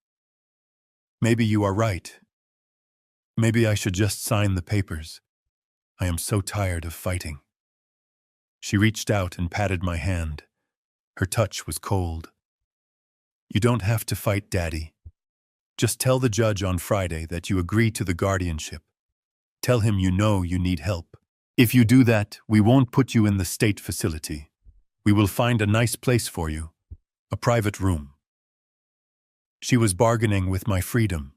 you are right. Maybe I should just sign the papers. I am so tired of fighting. She reached out and patted my hand. Her touch was cold. You don't have to fight, Daddy. Just tell the judge on Friday that you agree to the guardianship. Tell him you know you need help. If you do that, we won't put you in the state facility. We will find a nice place for you, a private room. She was bargaining with my freedom.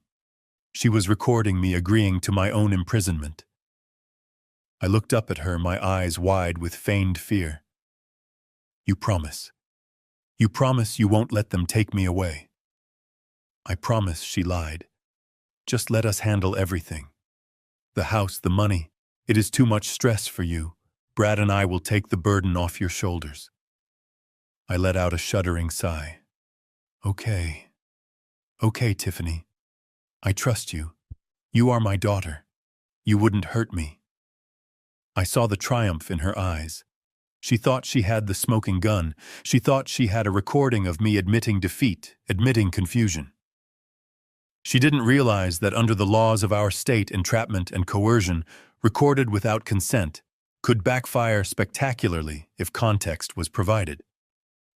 She was recording me agreeing to my own imprisonment. I looked up at her, my eyes wide with feigned fear. You promise. You promise you won't let them take me away. I promise, she lied. Just let us handle everything. The house, the money. It is too much stress for you. Brad and I will take the burden off your shoulders. I let out a shuddering sigh. Okay. Okay, Tiffany. I trust you. You are my daughter. You wouldn't hurt me. I saw the triumph in her eyes. She thought she had the smoking gun. She thought she had a recording of me admitting defeat, admitting confusion. She didn't realize that under the laws of our state, entrapment and coercion, recorded without consent, could backfire spectacularly if context was provided.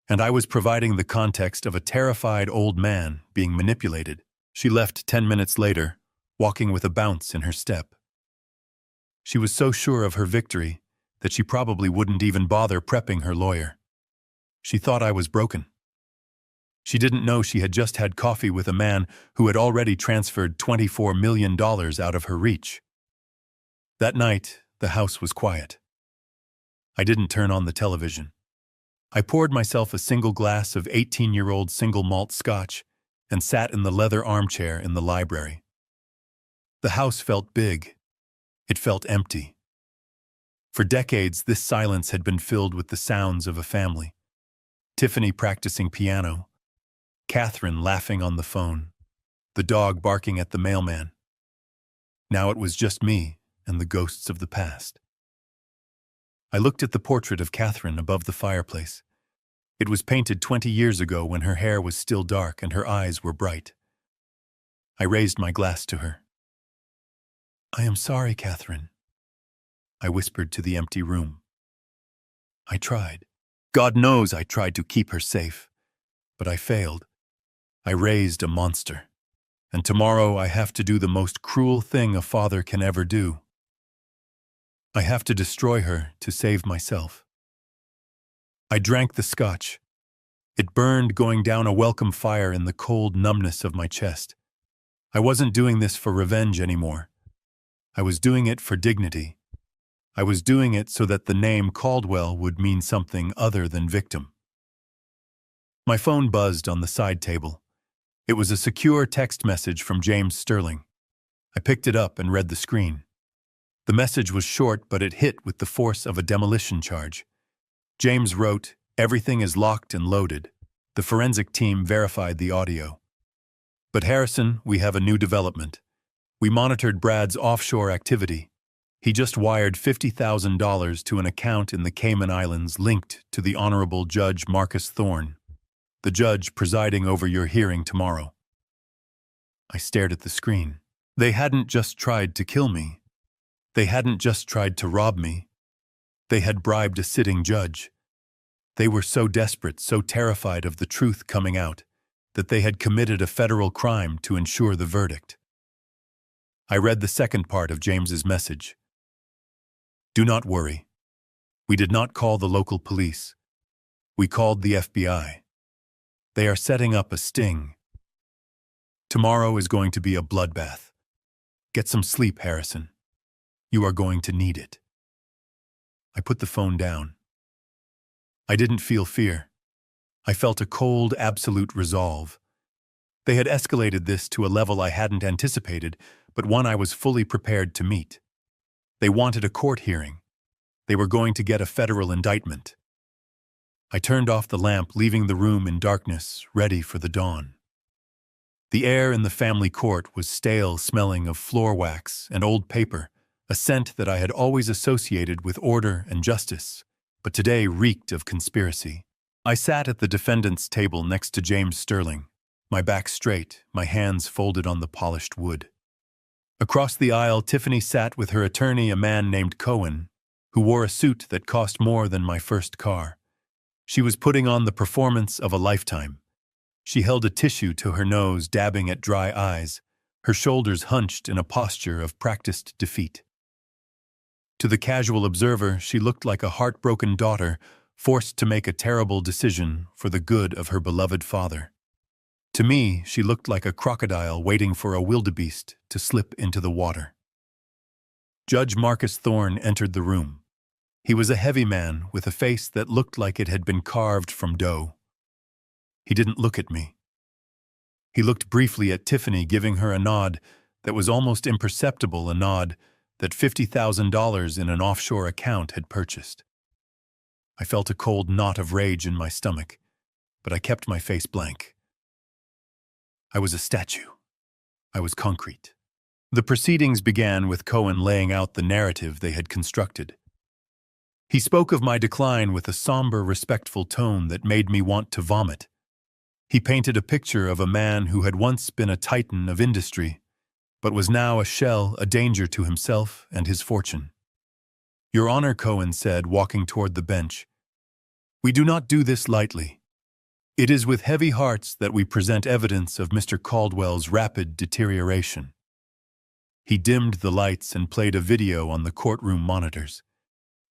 And I was providing the context of a terrified old man being manipulated. She left 10 minutes later, walking with a bounce in her step. She was so sure of her victory that she probably wouldn't even bother prepping her lawyer. She thought I was broken. She didn't know she had just had coffee with a man who had already transferred $24 million out of her reach. That night, the house was quiet. I didn't turn on the television. I poured myself a single glass of 18-year-old single malt scotch and sat in the leather armchair in the library. The house felt big. It felt empty. For decades, this silence had been filled with the sounds of a family. Tiffany practicing piano, Catherine laughing on the phone, the dog barking at the mailman. Now it was just me and the ghosts of the past. I looked at the portrait of Catherine above the fireplace. It was painted 20 years ago when her hair was still dark and her eyes were bright. I raised my glass to her. I am sorry, Catherine, I whispered to the empty room. I tried. God knows I tried to keep her safe, but I failed. I raised a monster, and tomorrow I have to do the most cruel thing a father can ever do. I have to destroy her to save myself. I drank the scotch. It burned, going down a welcome fire in the cold numbness of my chest. I wasn't doing this for revenge anymore. I was doing it for dignity. I was doing it so that the name Caldwell would mean something other than victim. My phone buzzed on the side table. It was a secure text message from James Sterling. I picked it up and read the screen. The message was short, but it hit with the force of a demolition charge. James wrote, "Everything is locked and loaded. The forensic team verified the audio. But Harrison, we have a new development. We monitored Brad's offshore activity. He just wired $50,000 to an account in the Cayman Islands linked to the Honorable Judge Marcus Thorne, the judge presiding over your hearing tomorrow." I stared at the screen. They hadn't just tried to kill me. They hadn't just tried to rob me. They had bribed a sitting judge. They were so desperate, so terrified of the truth coming out, that they had committed a federal crime to ensure the verdict. I read the second part of James's message. Do not worry. We did not call the local police. We called the FBI. They are setting up a sting. Tomorrow is going to be a bloodbath. Get some sleep, Harrison. You are going to need it. I put the phone down. I didn't feel fear. I felt a cold, absolute resolve. They had escalated this to a level I hadn't anticipated, but one I was fully prepared to meet. They wanted a court hearing. They were going to get a federal indictment. I turned off the lamp, leaving the room in darkness, ready for the dawn. The air in the family court was stale, smelling of floor wax and old paper, a scent that I had always associated with order and justice, but today reeked of conspiracy. I sat at the defendant's table next to James Sterling, my back straight, my hands folded on the polished wood. Across the aisle, Tiffany sat with her attorney, a man named Cohen, who wore a suit that cost more than my first car. She was putting on the performance of a lifetime. She held a tissue to her nose, dabbing at dry eyes, her shoulders hunched in a posture of practiced defeat. To the casual observer, she looked like a heartbroken daughter forced to make a terrible decision for the good of her beloved father. To me, she looked like a crocodile waiting for a wildebeest to slip into the water. Judge Marcus Thorne entered the room. He was a heavy man with a face that looked like it had been carved from dough. He didn't look at me. He looked briefly at Tiffany, giving her a nod that was almost imperceptible, a nod that $50,000 in an offshore account had purchased. I felt a cold knot of rage in my stomach, but I kept my face blank. I was a statue. I was concrete. The proceedings began with Cohen laying out the narrative they had constructed. He spoke of my decline with a somber, respectful tone that made me want to vomit. He painted a picture of a man who had once been a titan of industry, but was now a shell, a danger to himself and his fortune. "Your Honor," Cohen said, walking toward the bench, "we do not do this lightly. It is with heavy hearts that we present evidence of Mr. Caldwell's rapid deterioration." He dimmed the lights and played a video on the courtroom monitors.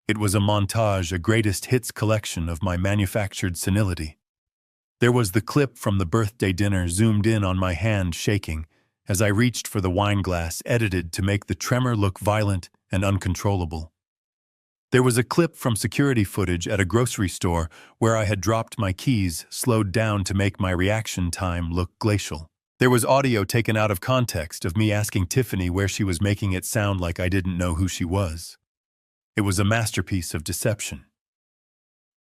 It was a montage, a greatest hits collection of my manufactured senility. There was the clip from the birthday dinner zoomed in on my hand shaking as I reached for the wine glass, edited to make the tremor look violent and uncontrollable. There was a clip from security footage at a grocery store where I had dropped my keys, slowed down to make my reaction time look glacial. There was audio taken out of context of me asking Tiffany where she was, making it sound like I didn't know who she was. It was a masterpiece of deception.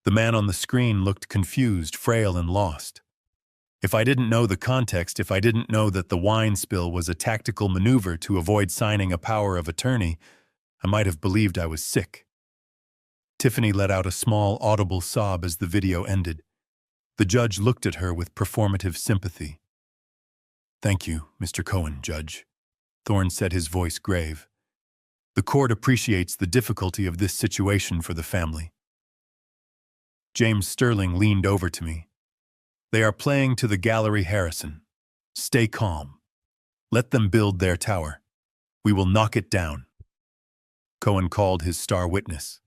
The man on the screen looked confused, frail, and lost. If I didn't know the context, if I didn't know that the wine spill was a tactical maneuver to avoid signing a power of attorney, I might have believed I was sick. Tiffany let out a small, audible sob as the video ended. The judge looked at her with performative sympathy. "Thank you, Mr. Cohen, Judge," Thorne said, his voice grave. "The court appreciates the difficulty of this situation for the family." James Sterling leaned over to me. "They are playing to the gallery, Harrison. Stay calm. Let them build their tower. We will knock it down." Cohen called his star witness.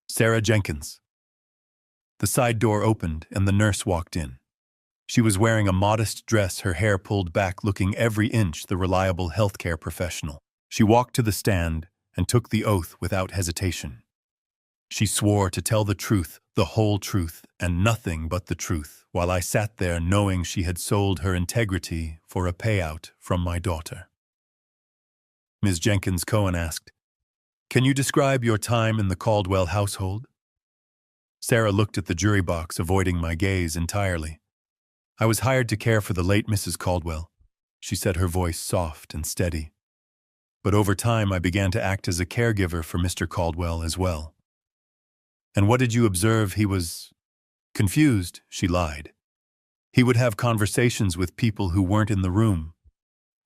"Sarah Jenkins." The side door opened and the nurse walked in. She was wearing a modest dress, her hair pulled back, looking every inch the reliable healthcare professional. She walked to the stand and took the oath without hesitation. She swore to tell the truth, the whole truth, and nothing but the truth, while I sat there knowing she had sold her integrity for a payout from my daughter. "Ms. Jenkins," Cohen asked, "can you describe your time in the Caldwell household?" Sarah looked at the jury box, avoiding my gaze entirely. "I was hired to care for the late Mrs. Caldwell," she said, her voice soft and steady. "But over time I began to act as a caregiver for Mr. Caldwell as well." "And what did you observe? He was confused," she lied. "He would have conversations with people who weren't in the room.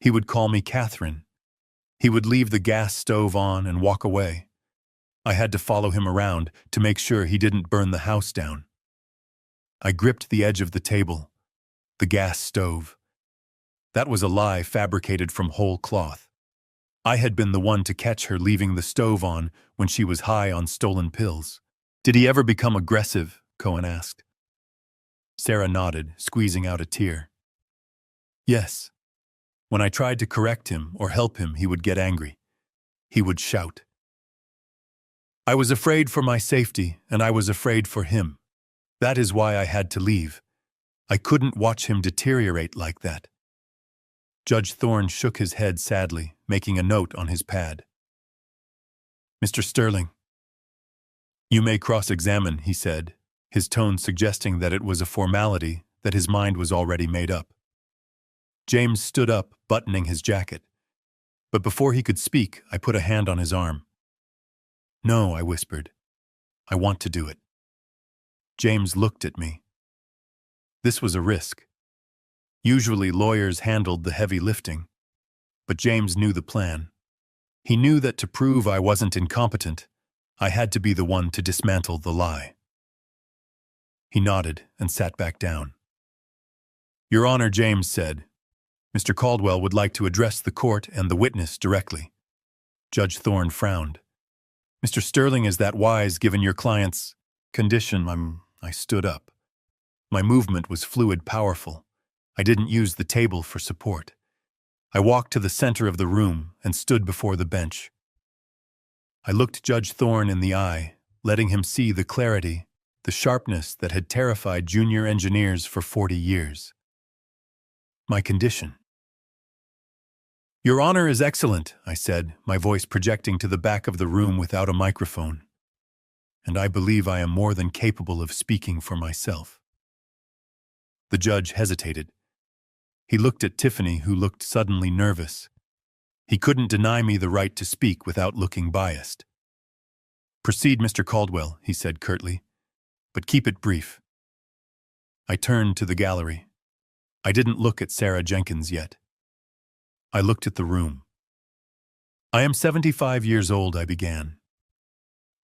He would call me Catherine. He would leave the gas stove on and walk away. I had to follow him around to make sure he didn't burn the house down." I gripped the edge of the table. The gas stove. That was a lie fabricated from whole cloth. I had been the one to catch her leaving the stove on when she was high on stolen pills. "Did he ever become aggressive?" Cohen asked. Sarah nodded, squeezing out a tear. "Yes. When I tried to correct him or help him, he would get angry. He would shout. I was afraid for my safety, and I was afraid for him. That is why I had to leave. I couldn't watch him deteriorate like that." Judge Thorne shook his head sadly, making a note on his pad. "Mr. Sterling." "You may cross-examine," he said, his tone suggesting that it was a formality, that his mind was already made up. James stood up, buttoning his jacket. But before he could speak, I put a hand on his arm. "No," I whispered. "I want to do it." James looked at me. This was a risk. Usually lawyers handled the heavy lifting, but James knew the plan. He knew that to prove I wasn't incompetent, I had to be the one to dismantle the lie. He nodded and sat back down. "Your Honor," James said, "Mr. Caldwell would like to address the court and the witness directly." Judge Thorne frowned. "Mr. Sterling is that wise given your client's condition." I stood up. My movement was fluid, powerful. I didn't use the table for support. I walked to the center of the room and stood before the bench. I looked Judge Thorne in the eye, letting him see the clarity, the sharpness that had terrified junior engineers for 40 years. My condition. "Your Honor is excellent," I said, my voice projecting to the back of the room without a microphone. "And I believe I am more than capable of speaking for myself." The judge hesitated. He looked at Tiffany, who looked suddenly nervous. He couldn't deny me the right to speak without looking biased. "Proceed, Mr. Caldwell," he said curtly, "but keep it brief." I turned to the gallery. I didn't look at Sarah Jenkins yet. I looked at the room. "I am 75 years old," I began.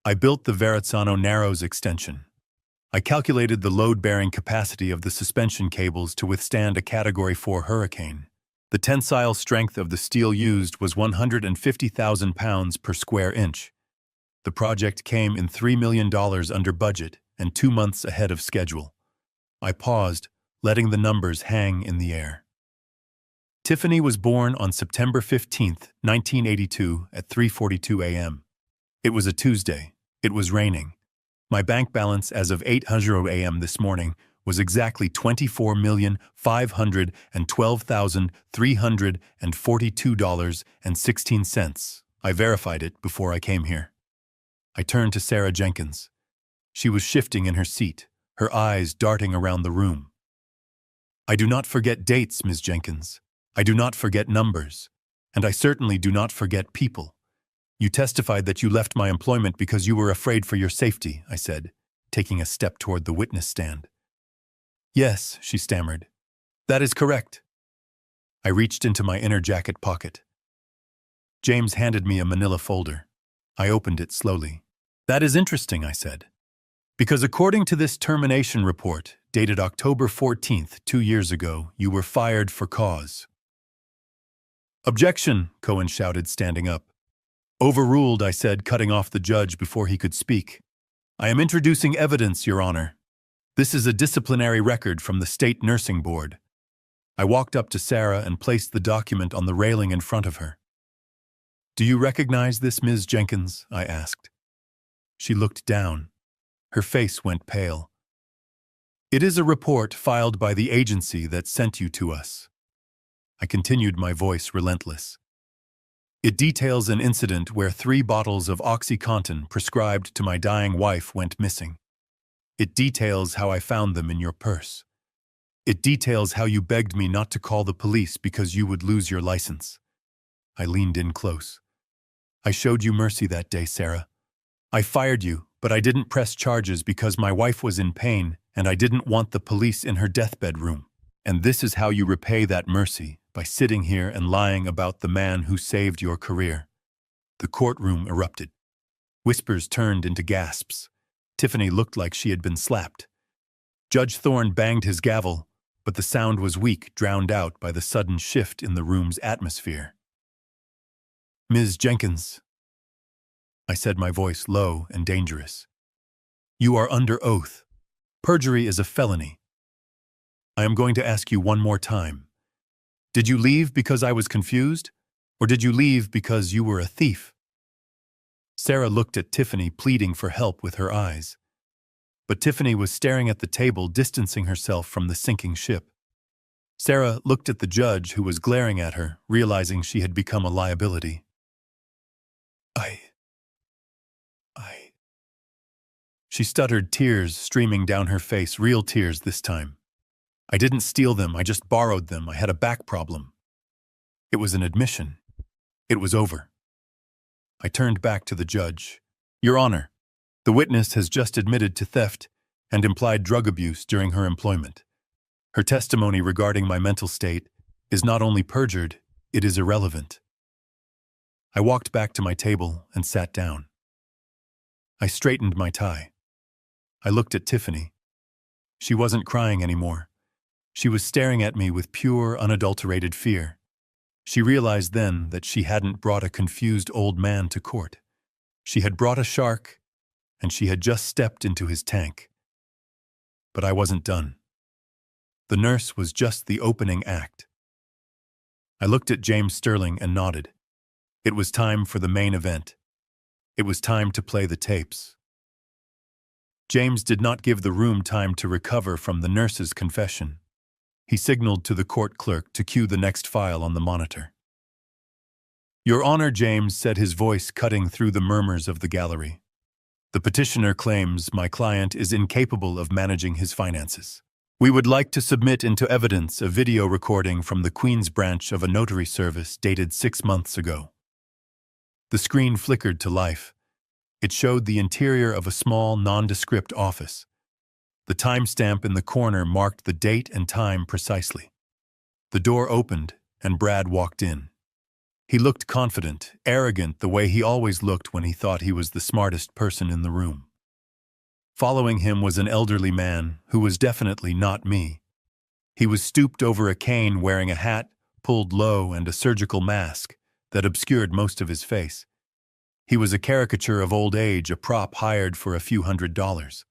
"I built the Verrazzano Narrows extension. I calculated the load-bearing capacity of the suspension cables to withstand a Category 4 hurricane. The tensile strength of the steel used was 150,000 pounds per square inch. The project came in $3 million under budget and 2 months ahead of schedule." I paused, letting the numbers hang in the air. "Tiffany was born on September 15, 1982 at 3:42 a.m. It was a Tuesday. It was raining. My bank balance as of 8:00 a.m. this morning was exactly $24,512,342.16. I verified it before I came here." I turned to Sarah Jenkins. She was shifting in her seat, her eyes darting around the room. "I do not forget dates, Ms. Jenkins. I do not forget numbers. And I certainly do not forget people. You testified that you left my employment because you were afraid for your safety," I said, taking a step toward the witness stand. "Yes," she stammered. "That is correct." I reached into my inner jacket pocket. James handed me a manila folder. I opened it slowly. "That is interesting," I said. "Because according to this termination report, dated October 14th, 2 years ago, you were fired for cause." "Objection," Cohen shouted, standing up. "Overruled," I said, cutting off the judge before he could speak. "I am introducing evidence, Your Honor. This is a disciplinary record from the State Nursing Board." I walked up to Sarah and placed the document on the railing in front of her. "Do you recognize this, Ms. Jenkins?" I asked. She looked down. Her face went pale. "It is a report filed by the agency that sent you to us." I continued, my voice relentless. "It details an incident where 3 bottles of OxyContin prescribed to my dying wife went missing. It details how I found them in your purse. It details how you begged me not to call the police because you would lose your license." I leaned in close. "I showed you mercy that day, Sarah. I fired you, but I didn't press charges because my wife was in pain and I didn't want the police in her deathbed room. And this is how you repay that mercy, by sitting here and lying about the man who saved your career." The courtroom erupted. Whispers turned into gasps. Tiffany looked like she had been slapped. Judge Thorne banged his gavel, but the sound was weak, drowned out by the sudden shift in the room's atmosphere. "Ms. Jenkins," I said, my voice low and dangerous, "you are under oath. Perjury is a felony. I am going to ask you one more time. Did you leave because I was confused, or did you leave because you were a thief?" Sarah looked at Tiffany, pleading for help with her eyes. But Tiffany was staring at the table, distancing herself from the sinking ship. Sarah looked at the judge, who was glaring at her, realizing she had become a liability. I... She stuttered, tears streaming down her face, real tears this time. I didn't steal them, I just borrowed them. I had a back problem. It was an admission. It was over. I turned back to the judge. Your Honor, the witness has just admitted to theft and implied drug abuse during her employment. Her testimony regarding my mental state is not only perjured, it is irrelevant. I walked back to my table and sat down. I straightened my tie. I looked at Tiffany. She wasn't crying anymore. She was staring at me with pure, unadulterated fear. She realized then that she hadn't brought a confused old man to court. She had brought a shark, and she had just stepped into his tank. But I wasn't done. The nurse was just the opening act. I looked at James Sterling and nodded. It was time for the main event. It was time to play the tapes. James did not give the room time to recover from the nurse's confession. He signaled to the court clerk to cue the next file on the monitor. Your Honor, James said, his voice cutting through the murmurs of the gallery. The petitioner claims my client is incapable of managing his finances. We would like to submit into evidence a video recording from the Queens branch of a notary service dated 6 months ago. The screen flickered to life. It showed the interior of a small, nondescript office. The timestamp in the corner marked the date and time precisely. The door opened, and Brad walked in. He looked confident, arrogant, the way he always looked when he thought he was the smartest person in the room. Following him was an elderly man who was definitely not me. He was stooped over a cane, wearing a hat pulled low and a surgical mask that obscured most of his face. He was a caricature of old age, a prop hired for a few $100s.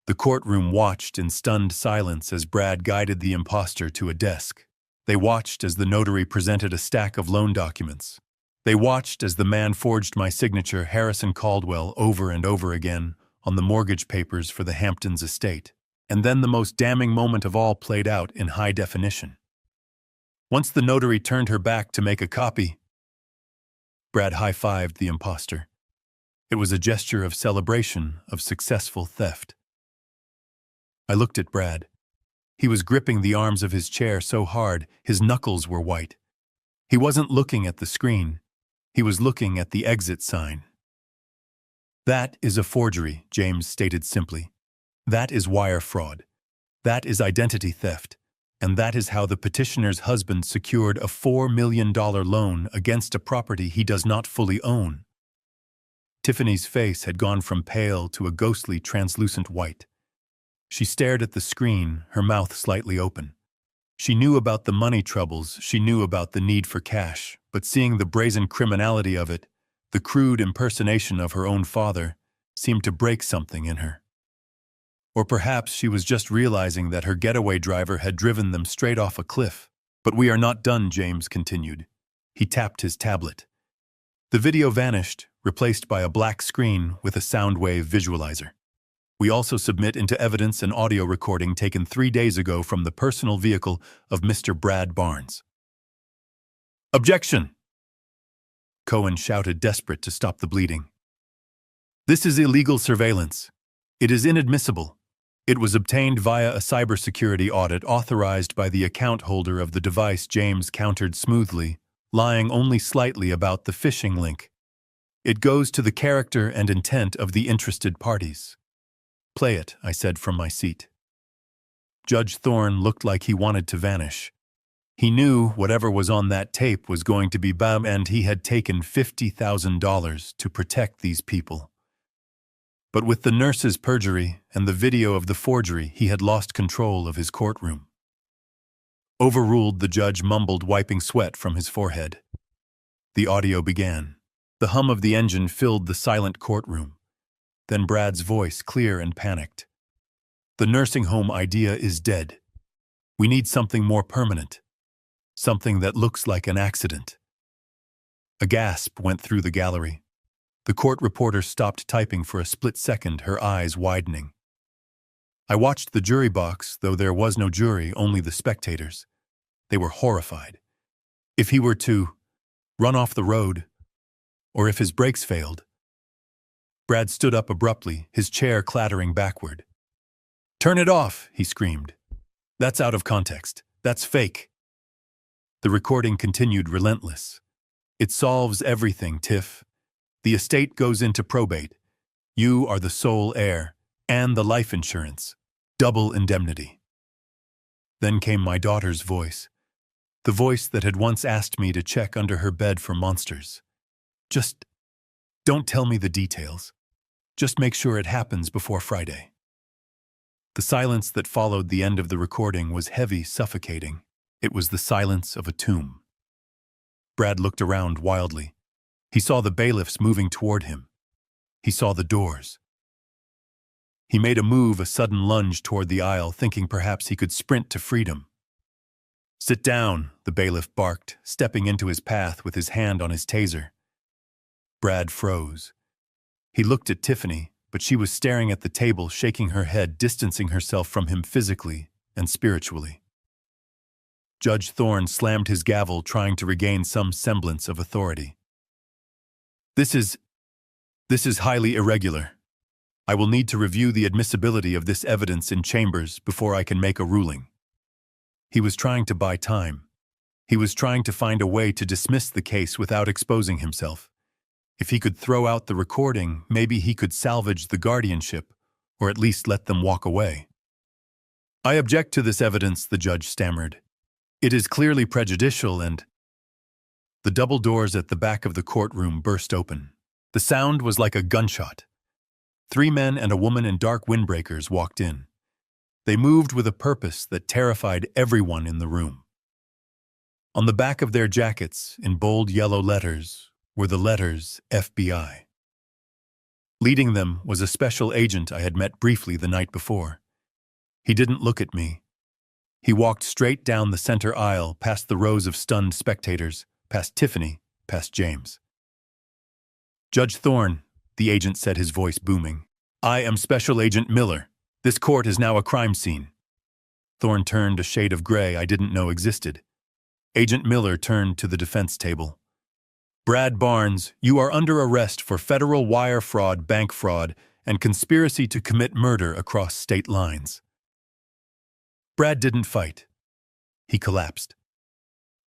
The courtroom watched in stunned silence as Brad guided the imposter to a desk. They watched as the notary presented a stack of loan documents. They watched as the man forged my signature, Harrison Caldwell, over and over again on the mortgage papers for the Hamptons estate. And then the most damning moment of all played out in high definition. Once the notary turned her back to make a copy, Brad high-fived the imposter. It was a gesture of celebration of successful theft. I looked at Brad. He was gripping the arms of his chair so hard, his knuckles were white. He wasn't looking at the screen. He was looking at the exit sign. That is a forgery, James stated simply. That is wire fraud. That is identity theft. And that is how the petitioner's husband secured a $4 million loan against a property he does not fully own. Tiffany's face had gone from pale to a ghostly translucent white. She stared at the screen, her mouth slightly open. She knew about the money troubles, she knew about the need for cash, but seeing the brazen criminality of it, the crude impersonation of her own father, seemed to break something in her. Or perhaps she was just realizing that her getaway driver had driven them straight off a cliff. But we are not done, James continued. He tapped his tablet. The video vanished, replaced by a black screen with a soundwave visualizer. We also submit into evidence an audio recording taken 3 days ago from the personal vehicle of Mr. Brad Barnes. Objection! Cohen shouted, desperate to stop the bleeding. This is illegal surveillance. It is inadmissible. It was obtained via a cybersecurity audit authorized by the account holder of the device. James countered smoothly, lying only slightly about the phishing link. It goes to the character and intent of the interested parties. Play it, I said from my seat. Judge Thorne looked like he wanted to vanish. He knew whatever was on that tape was going to be bam, and he had taken $50,000 to protect these people. But with the nurse's perjury and the video of the forgery, he had lost control of his courtroom. Overruled, the judge mumbled, wiping sweat from his forehead. The audio began. The hum of the engine filled the silent courtroom. Then Brad's voice, clear and panicked. The nursing home idea is dead. We need something more permanent. Something that looks like an accident. A gasp went through the gallery. The court reporter stopped typing for a split second, her eyes widening. I watched the jury box, though there was no jury, only the spectators. They were horrified. If he were to run off the road, or if his brakes failed. Brad stood up abruptly, his chair clattering backward. "Turn it off," he screamed. "That's out of context. That's fake." The recording continued relentless. "It solves everything, Tiff. The estate goes into probate. You are the sole heir, and the life insurance. Double indemnity." Then came my daughter's voice, the voice that had once asked me to check under her bed for monsters. "Just don't tell me the details. Just make sure it happens before Friday." The silence that followed the end of the recording was heavy, suffocating. It was the silence of a tomb. Brad looked around wildly. He saw the bailiffs moving toward him. He saw the doors. He made a move, a sudden lunge toward the aisle, thinking perhaps he could sprint to freedom. "Sit down," the bailiff barked, stepping into his path with his hand on his taser. Brad froze. He looked at Tiffany, but she was staring at the table, shaking her head, distancing herself from him physically and spiritually. Judge Thorne slammed his gavel, trying to regain some semblance of authority. This is highly irregular. I will need to review the admissibility of this evidence in chambers before I can make a ruling." He was trying to buy time. He was trying to find a way to dismiss the case without exposing himself. If he could throw out the recording, maybe he could salvage the guardianship, or at least let them walk away. "I object to this evidence," the judge stammered. "It is clearly prejudicial and—" The double doors at the back of the courtroom burst open. The sound was like a gunshot. 3 men and a woman in dark windbreakers walked in. They moved with a purpose that terrified everyone in the room. On the back of their jackets, in bold yellow letters, were the letters FBI. Leading them was a special agent I had met briefly the night before. He didn't look at me. He walked straight down the center aisle, past the rows of stunned spectators, past Tiffany, past James. "Judge Thorne," the agent said, his voice booming. "I am Special Agent Miller. This court is now a crime scene." Thorne turned a shade of gray I didn't know existed. Agent Miller turned to the defense table. "Brad Barnes, you are under arrest for federal wire fraud, bank fraud, and conspiracy to commit murder across state lines." Brad didn't fight. He collapsed.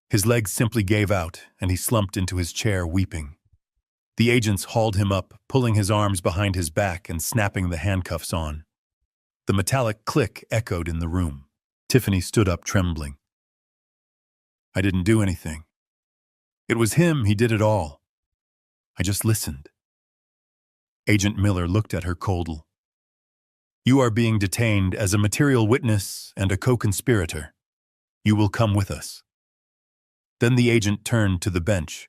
His legs simply gave out, and he slumped into his chair, weeping. The agents hauled him up, pulling his arms behind his back and snapping the handcuffs on. The metallic click echoed in the room. Tiffany stood up, trembling. "I didn't do anything. It was him, he did it all. I just listened." Agent Miller looked at her coldly. "You are being detained as a material witness and a co-conspirator. You will come with us." Then the agent turned to the bench.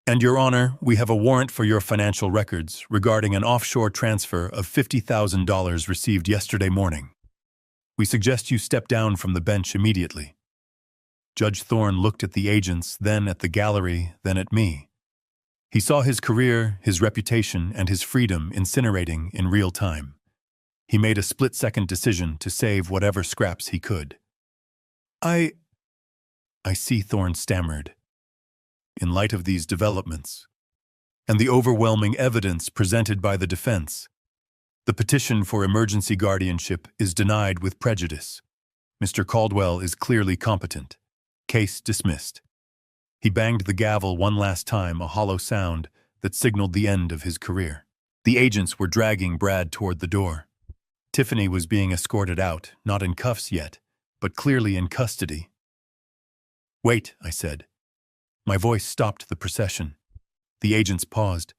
"And, Your Honor, we have a warrant for your financial records regarding an offshore transfer of $50,000 received yesterday morning. We suggest you step down from the bench immediately." Judge Thorne looked at the agents, then at the gallery, then at me. He saw his career, his reputation, and his freedom incinerating in real time. He made a split-second decision to save whatever scraps he could. I see," Thorne stammered. "In light of these developments, and the overwhelming evidence presented by the defense, the petition for emergency guardianship is denied with prejudice. Mr. Caldwell is clearly competent. Case dismissed." He banged the gavel one last time, a hollow sound that signaled the end of his career. The agents were dragging Brad toward the door. Tiffany was being escorted out, not in cuffs yet, but clearly in custody. "Wait," I said. My voice stopped the procession. The agents paused.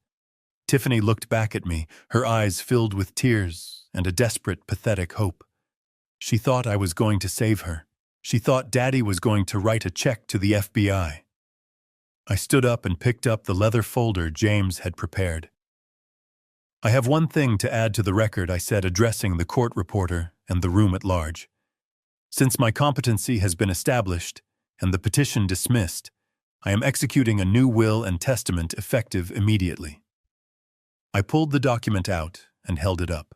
Tiffany looked back at me, her eyes filled with tears and a desperate, pathetic hope. She thought I was going to save her. She thought Daddy was going to write a check to the FBI. I stood up and picked up the leather folder James had prepared. "I have one thing to add to the record," I said, addressing the court reporter and the room at large. "Since my competency has been established and the petition dismissed, I am executing a new will and testament effective immediately." I pulled the document out and held it up.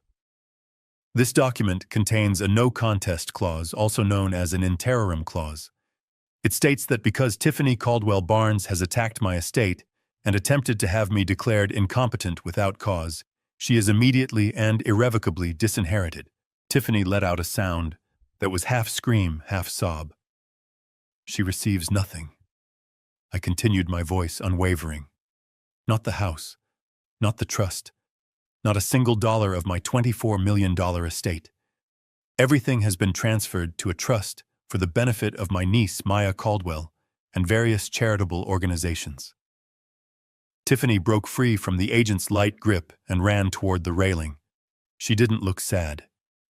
This document contains a no-contest clause, also known as an in terrorem clause. It states that because Tiffany Caldwell Barnes has attacked my estate and attempted to have me declared incompetent without cause, She is immediately and irrevocably disinherited. Tiffany let out a sound that was half scream, half sob. She receives nothing. I continued, my voice unwavering. Not the house, not the trust, not a single dollar of my $24 million estate. Everything has been transferred to a trust for the benefit of my niece, Maya Caldwell, and various charitable organizations. Tiffany broke free from the agent's light grip and ran toward the railing. She didn't look sad.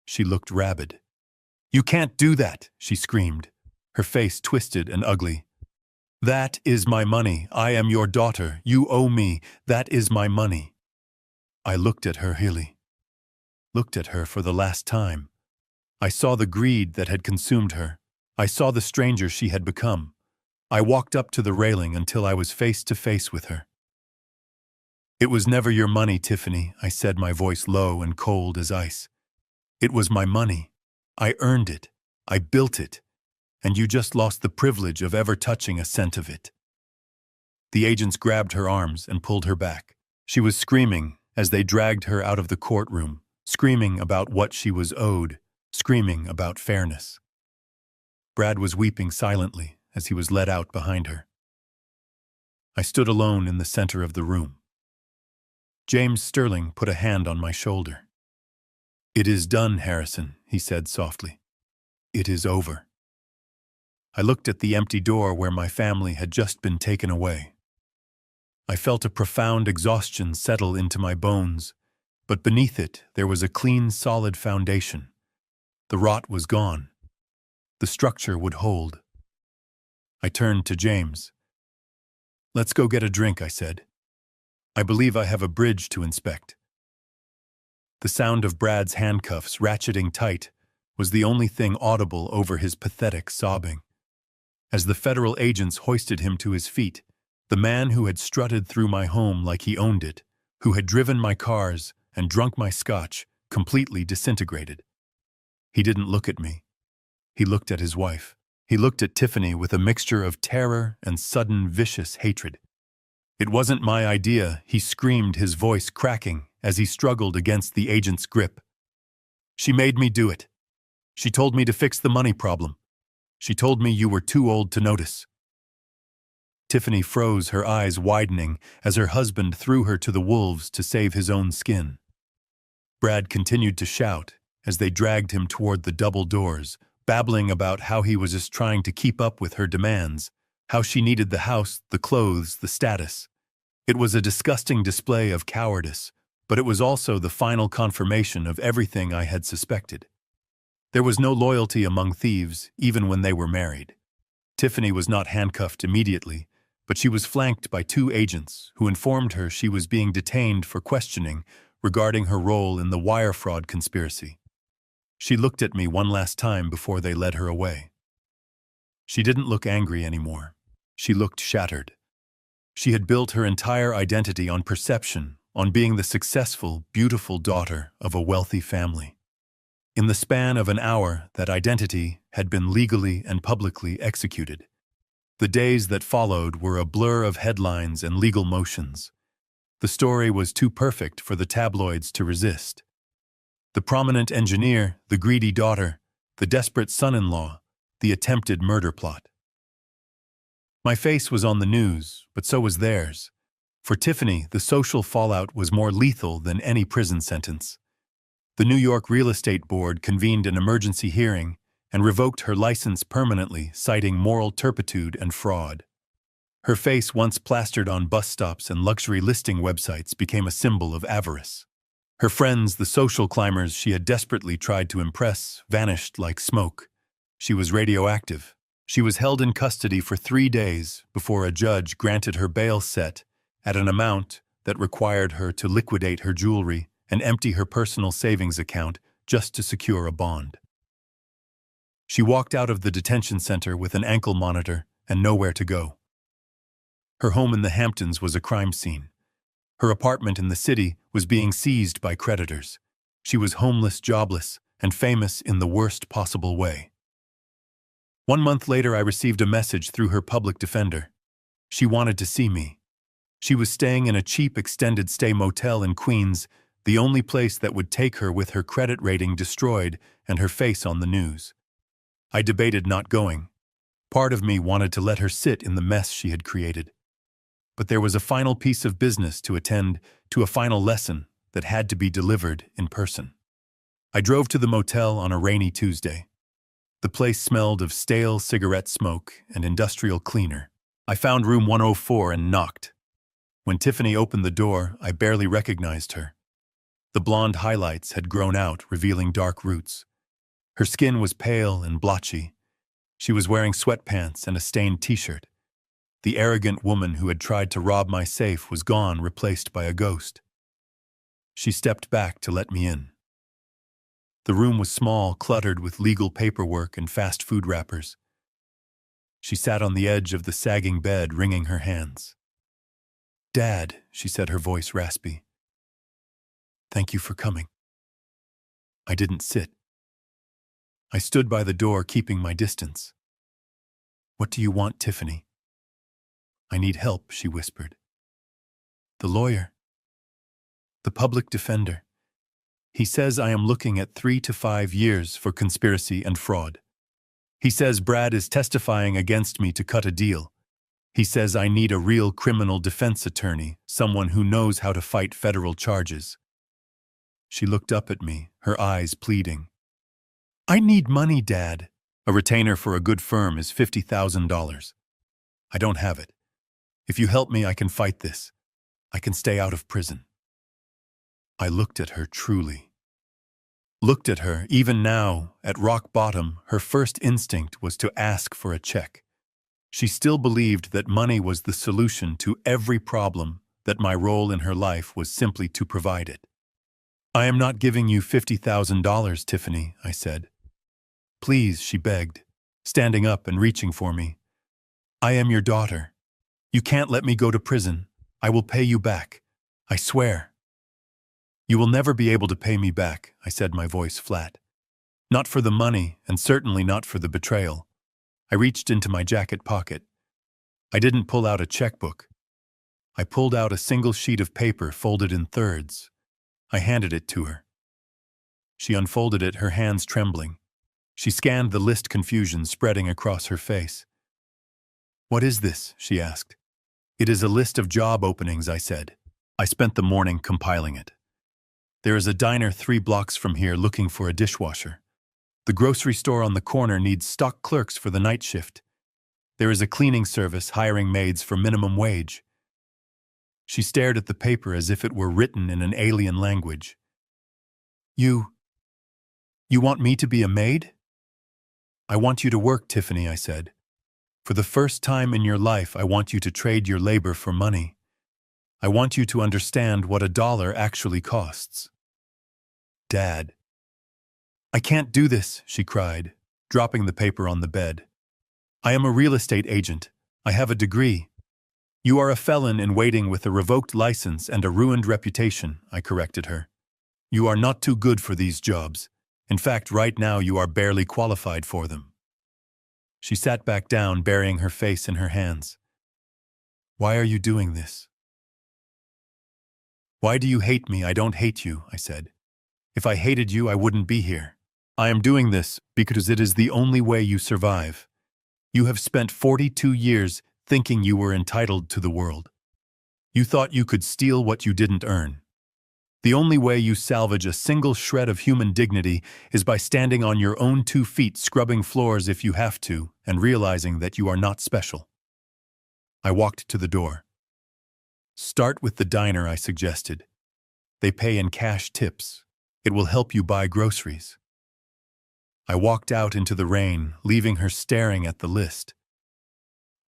She looked rabid. "You can't do that," she screamed, her face twisted and ugly. "That is my money. I am your daughter. You owe me. That is my money." I looked at her, Hilly. Looked at her for the last time. I saw the greed that had consumed her. I saw the stranger she had become. I walked up to the railing until I was face to face with her. "It was never your money, Tiffany," I said, my voice low and cold as ice. "It was my money. I earned it. I built it. And you just lost the privilege of ever touching a cent of it." The agents grabbed her arms and pulled her back. She was screaming as they dragged her out of the courtroom, screaming about what she was owed, screaming about fairness. Brad was weeping silently as he was led out behind her. I stood alone in the center of the room. James Sterling put a hand on my shoulder. "It is done, Harrison," he said softly. "It is over." I looked at the empty door where my family had just been taken away. I felt a profound exhaustion settle into my bones, but beneath it there was a clean, solid foundation. The rot was gone. The structure would hold. I turned to James. "Let's go get a drink," I said. "I believe I have a bridge to inspect." The sound of Brad's handcuffs ratcheting tight was the only thing audible over his pathetic sobbing. As the federal agents hoisted him to his feet, the man who had strutted through my home like he owned it, who had driven my cars and drunk my scotch, completely disintegrated. He didn't look at me. He looked at his wife. He looked at Tiffany with a mixture of terror and sudden vicious hatred. "It wasn't my idea," he screamed, his voice cracking as he struggled against the agent's grip. "She made me do it. She told me to fix the money problem. She told me you were too old to notice." Tiffany froze, her eyes widening as her husband threw her to the wolves to save his own skin. Brad continued to shout as they dragged him toward the double doors, babbling about how he was just trying to keep up with her demands, how she needed the house, the clothes, the status. It was a disgusting display of cowardice, but it was also the final confirmation of everything I had suspected. There was no loyalty among thieves, even when they were married. Tiffany was not handcuffed immediately, but she was flanked by 2 agents who informed her she was being detained for questioning regarding her role in the wire fraud conspiracy. She looked at me one last time before they led her away. She didn't look angry anymore. She looked shattered. She had built her entire identity on perception, on being the successful, beautiful daughter of a wealthy family. In the span of an hour, that identity had been legally and publicly executed. The days that followed were a blur of headlines and legal motions. The story was too perfect for the tabloids to resist. The prominent engineer, the greedy daughter, the desperate son-in-law, the attempted murder plot. My face was on the news, but so was theirs. For Tiffany, the social fallout was more lethal than any prison sentence. The New York Real Estate Board convened an emergency hearing and revoked her license permanently, citing moral turpitude and fraud. Her face, once plastered on bus stops and luxury listing websites, became a symbol of avarice. Her friends, the social climbers she had desperately tried to impress, vanished like smoke. She was radioactive. She was held in custody for 3 days before a judge granted her bail set at an amount that required her to liquidate her jewelry and empty her personal savings account just to secure a bond. She walked out of the detention center with an ankle monitor and nowhere to go. Her home in the Hamptons was a crime scene. Her apartment in the city was being seized by creditors. She was homeless, jobless, and famous in the worst possible way. 1 month later, I received a message through her public defender. She wanted to see me. She was staying in a cheap extended stay motel in Queens, the only place that would take her with her credit rating destroyed and her face on the news. I debated not going. Part of me wanted to let her sit in the mess she had created. But there was a final piece of business to attend to, a final lesson that had to be delivered in person. I drove to the motel on a rainy Tuesday. The place smelled of stale cigarette smoke and industrial cleaner. I found room 104 and knocked. When Tiffany opened the door, I barely recognized her. The blonde highlights had grown out, revealing dark roots. Her skin was pale and blotchy. She was wearing sweatpants and a stained t-shirt. The arrogant woman who had tried to rob my safe was gone, replaced by a ghost. She stepped back to let me in. The room was small, cluttered with legal paperwork and fast food wrappers. She sat on the edge of the sagging bed, wringing her hands. "Dad," she said, her voice raspy. "Thank you for coming." I didn't sit. I stood by the door, keeping my distance. "What do you want, Tiffany?" "I need help," she whispered. "The lawyer. The public defender. He says I am looking at 3 to 5 years for conspiracy and fraud. He says Brad is testifying against me to cut a deal. He says I need a real criminal defense attorney, someone who knows how to fight federal charges." She looked up at me, her eyes pleading. "I need money, Dad. A retainer for a good firm is $50,000. I don't have it. If you help me, I can fight this. I can stay out of prison." I looked at her truly. Looked at her, even now, at rock bottom, her first instinct was to ask for a check. She still believed that money was the solution to every problem, that my role in her life was simply to provide it. "I am not giving you $50,000, Tiffany," I said. "Please," she begged, standing up and reaching for me. "I am your daughter. You can't let me go to prison. I will pay you back. I swear." "You will never be able to pay me back," I said, my voice flat. "Not for the money, and certainly not for the betrayal." I reached into my jacket pocket. I didn't pull out a checkbook. I pulled out a single sheet of paper folded in thirds. I handed it to her. She unfolded it, her hands trembling. She scanned the list, confusion spreading across her face. "What is this?" she asked. "It is a list of job openings," I said. "I spent the morning compiling it. There is a diner 3 blocks from here looking for a dishwasher. The grocery store on the corner needs stock clerks for the night shift. There is a cleaning service hiring maids for minimum wage." She stared at the paper as if it were written in an alien language. You want me to be a maid?" "I want you to work, Tiffany," I said. "For the first time in your life, I want you to trade your labor for money. I want you to understand what a dollar actually costs." "Dad." "I can't do this," she cried, dropping the paper on the bed. "I am a real estate agent. I have a degree." "You are a felon in waiting with a revoked license and a ruined reputation," I corrected her. "You are not too good for these jobs. In fact, right now you are barely qualified for them." She sat back down, burying her face in her hands. "Why are you doing this?" "Why do you hate me? I don't hate you," I said. "If I hated you, I wouldn't be here. I am doing this because it is the only way you survive. You have spent 42 years thinking you were entitled to the world. You thought you could steal what you didn't earn. The only way you salvage a single shred of human dignity is by standing on your own 2 feet, scrubbing floors if you have to, and realizing that you are not special." I walked to the door. "Start with the diner," I suggested. "They pay in cash tips. It will help you buy groceries." I walked out into the rain, leaving her staring at the list.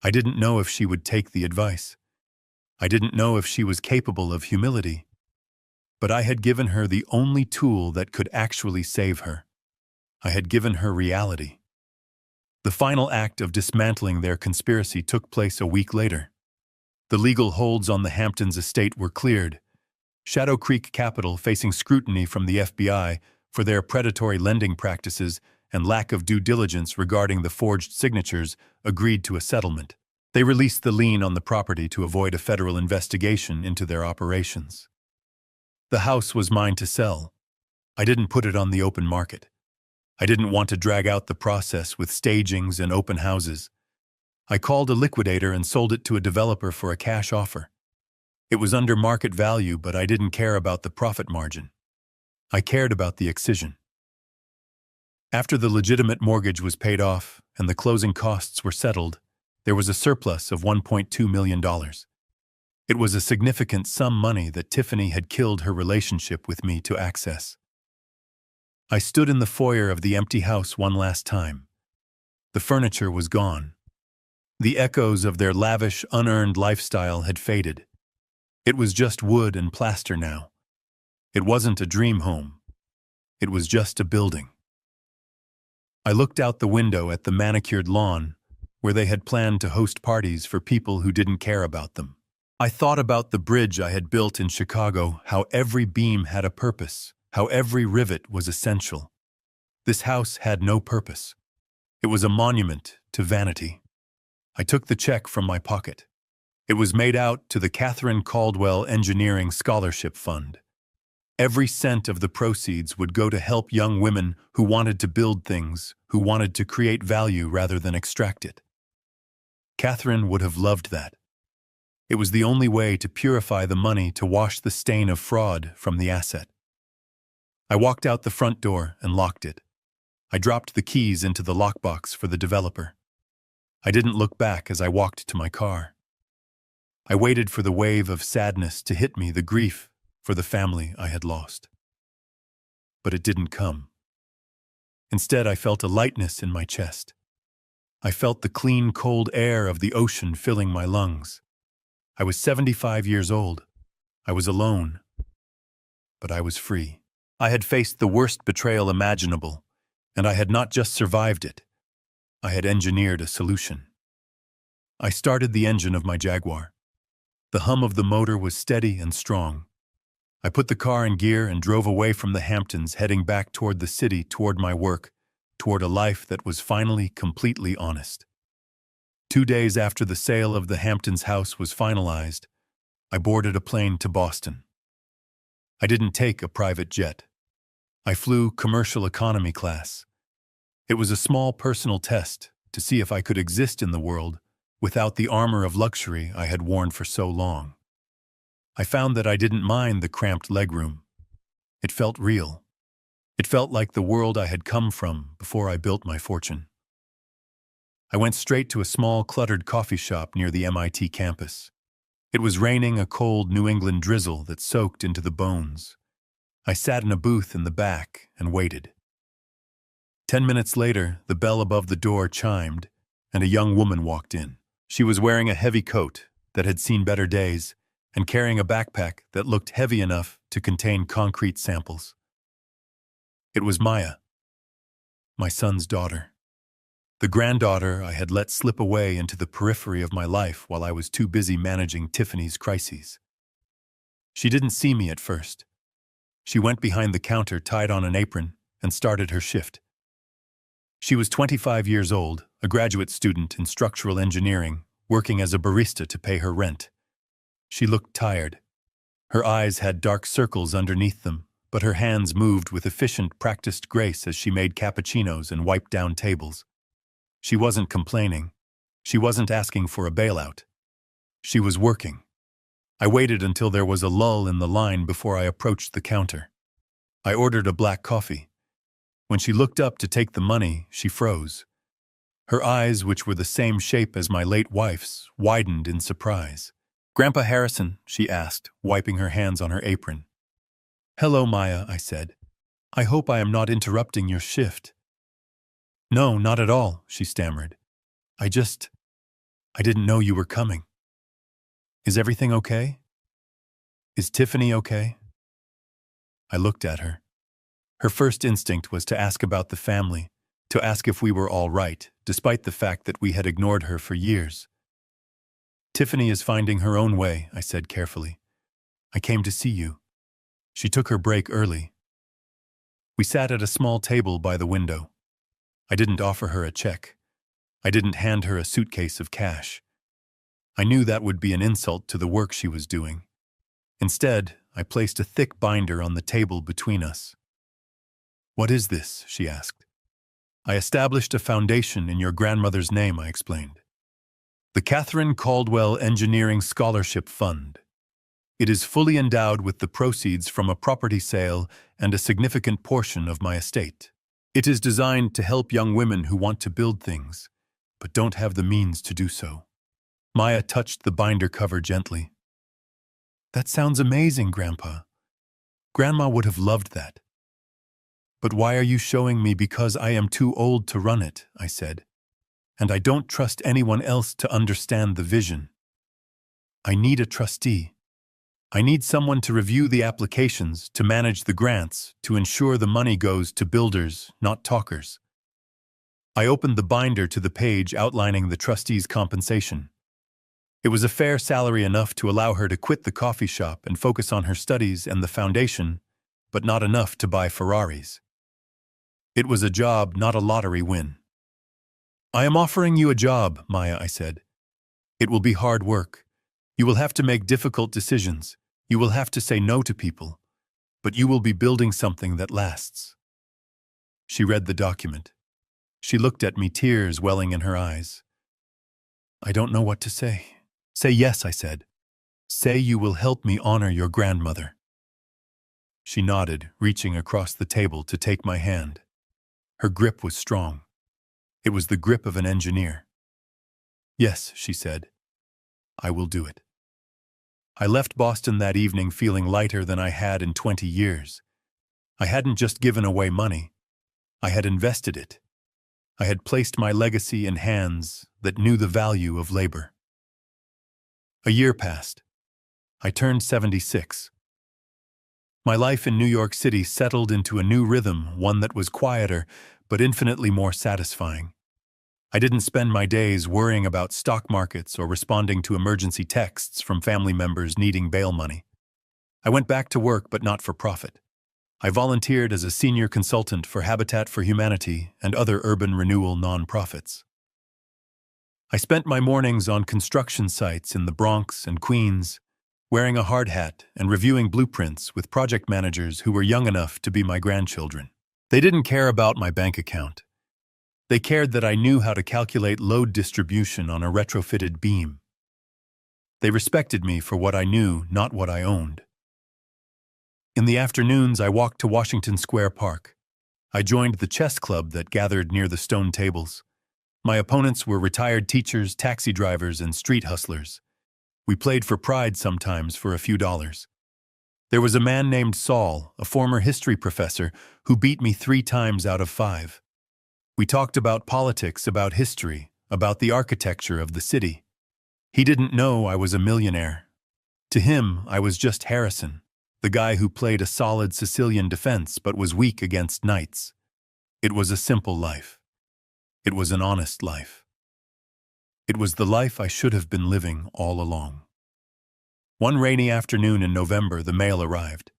I didn't know if she would take the advice. I didn't know if she was capable of humility. But I had given her the only tool that could actually save her. I had given her reality. The final act of dismantling their conspiracy took place a week later. The legal holds on the Hamptons estate were cleared. Shadow Creek Capital, facing scrutiny from the FBI for their predatory lending practices and lack of due diligence regarding the forged signatures, agreed to a settlement. They released the lien on the property to avoid a federal investigation into their operations. The house was mine to sell. I didn't put it on the open market. I didn't want to drag out the process with stagings and open houses. I called a liquidator and sold it to a developer for a cash offer. It was under market value, but I didn't care about the profit margin. I cared about the excision. After the legitimate mortgage was paid off and the closing costs were settled, there was a surplus of $1.2 million. It was a significant sum money that Tiffany had killed her relationship with me to access. I stood in the foyer of the empty house one last time. The furniture was gone. The echoes of their lavish, unearned lifestyle had faded. It was just wood and plaster now. It wasn't a dream home. It was just a building. I looked out the window at the manicured lawn, where they had planned to host parties for people who didn't care about them. I thought about the bridge I had built in Chicago, how every beam had a purpose, how every rivet was essential. This house had no purpose. It was a monument to vanity. I took the check from my pocket. It was made out to the Catherine Caldwell Engineering Scholarship Fund. Every cent of the proceeds would go to help young women who wanted to build things, who wanted to create value rather than extract it. Catherine would have loved that. It was the only way to purify the money, to wash the stain of fraud from the asset. I walked out the front door and locked it. I dropped the keys into the lockbox for the developer. I didn't look back as I walked to my car. I waited for the wave of sadness to hit me, the grief for the family I had lost. But it didn't come. Instead, I felt a lightness in my chest. I felt the clean, cold air of the ocean filling my lungs. I was 75 years old. I was alone. But I was free. I had faced the worst betrayal imaginable, and I had not just survived it. I had engineered a solution. I started the engine of my Jaguar. The hum of the motor was steady and strong. I put the car in gear and drove away from the Hamptons, heading back toward the city, toward my work, toward a life that was finally completely honest. 2 days after the sale of the Hamptons house was finalized, I boarded a plane to Boston. I didn't take a private jet. I flew commercial economy class. It was a small personal test to see if I could exist in the world without the armor of luxury I had worn for so long. I found that I didn't mind the cramped legroom. It felt real. It felt like the world I had come from before I built my fortune. I went straight to a small, cluttered coffee shop near the MIT campus. It was raining, a cold New England drizzle that soaked into the bones. I sat in a booth in the back and waited. 10 minutes later, the bell above the door chimed, and a young woman walked in. She was wearing a heavy coat that had seen better days and carrying a backpack that looked heavy enough to contain concrete samples. It was Maya, my son's daughter. The granddaughter I had let slip away into the periphery of my life while I was too busy managing Tiffany's crises. She didn't see me at first. She went behind the counter, tied on an apron, and started her shift. She was 25 years old, a graduate student in structural engineering, working as a barista to pay her rent. She looked tired. Her eyes had dark circles underneath them, but her hands moved with efficient, practiced grace as she made cappuccinos and wiped down tables. She wasn't complaining. She wasn't asking for a bailout. She was working. I waited until there was a lull in the line before I approached the counter. I ordered a black coffee. When she looked up to take the money, she froze. Her eyes, which were the same shape as my late wife's, widened in surprise. "Grandpa Harrison," she asked, wiping her hands on her apron. "Hello, Maya," I said. "I hope I am not interrupting your shift." "No, not at all," she stammered. I didn't know you were coming. Is everything okay? Is Tiffany okay?" I looked at her. Her first instinct was to ask about the family, to ask if we were all right, despite the fact that we had ignored her for years. "Tiffany is finding her own way," I said carefully. "I came to see you." She took her break early. We sat at a small table by the window. I didn't offer her a check. I didn't hand her a suitcase of cash. I knew that would be an insult to the work she was doing. Instead, I placed a thick binder on the table between us. "What is this?" she asked. "I established a foundation in your grandmother's name," I explained. "The Catherine Caldwell Engineering Scholarship Fund. It is fully endowed with the proceeds from a property sale and a significant portion of my estate. It is designed to help young women who want to build things, but don't have the means to do so." Maya touched the binder cover gently. "That sounds amazing, Grandpa. Grandma would have loved that." "But why are you showing me? Because I am too old to run it," I said. "And I don't trust anyone else to understand the vision. I need a trustee. I need someone to review the applications, to manage the grants, to ensure the money goes to builders, not talkers." I opened the binder to the page outlining the trustee's compensation. It was a fair salary enough to allow her to quit the coffee shop and focus on her studies and the foundation, but not enough to buy Ferraris. It was a job, not a lottery win. "I am offering you a job, Maya," I said. "It will be hard work. You will have to make difficult decisions. You will have to say no to people. But you will be building something that lasts." She read the document. She looked at me, tears welling in her eyes. "I don't know what to say." "Say yes," I said. "Say you will help me honor your grandmother." She nodded, reaching across the table to take my hand. Her grip was strong. It was the grip of an engineer. "Yes," she said. "I will do it." I left Boston that evening feeling lighter than I had in 20 years. I hadn't just given away money. I had invested it. I had placed my legacy in hands that knew the value of labor. A year passed. I turned 76. My life in New York City settled into a new rhythm, one that was quieter, but infinitely more satisfying. I didn't spend my days worrying about stock markets or responding to emergency texts from family members needing bail money. I went back to work, but not for profit. I volunteered as a senior consultant for Habitat for Humanity and other urban renewal nonprofits. I spent my mornings on construction sites in the Bronx and Queens, wearing a hard hat and reviewing blueprints with project managers who were young enough to be my grandchildren. They didn't care about my bank account. They cared that I knew how to calculate load distribution on a retrofitted beam. They respected me for what I knew, not what I owned. In the afternoons, I walked to Washington Square Park. I joined the chess club that gathered near the stone tables. My opponents were retired teachers, taxi drivers, and street hustlers. We played for pride sometimes for a few dollars. There was a man named Saul, a former history professor, who beat me 3 times out of 5. We talked about politics, about history, about the architecture of the city. He didn't know I was a millionaire. To him, I was just Harrison, the guy who played a solid Sicilian defense but was weak against knights. It was a simple life. It was an honest life. It was the life I should have been living all along. One rainy afternoon in November, the mail arrived.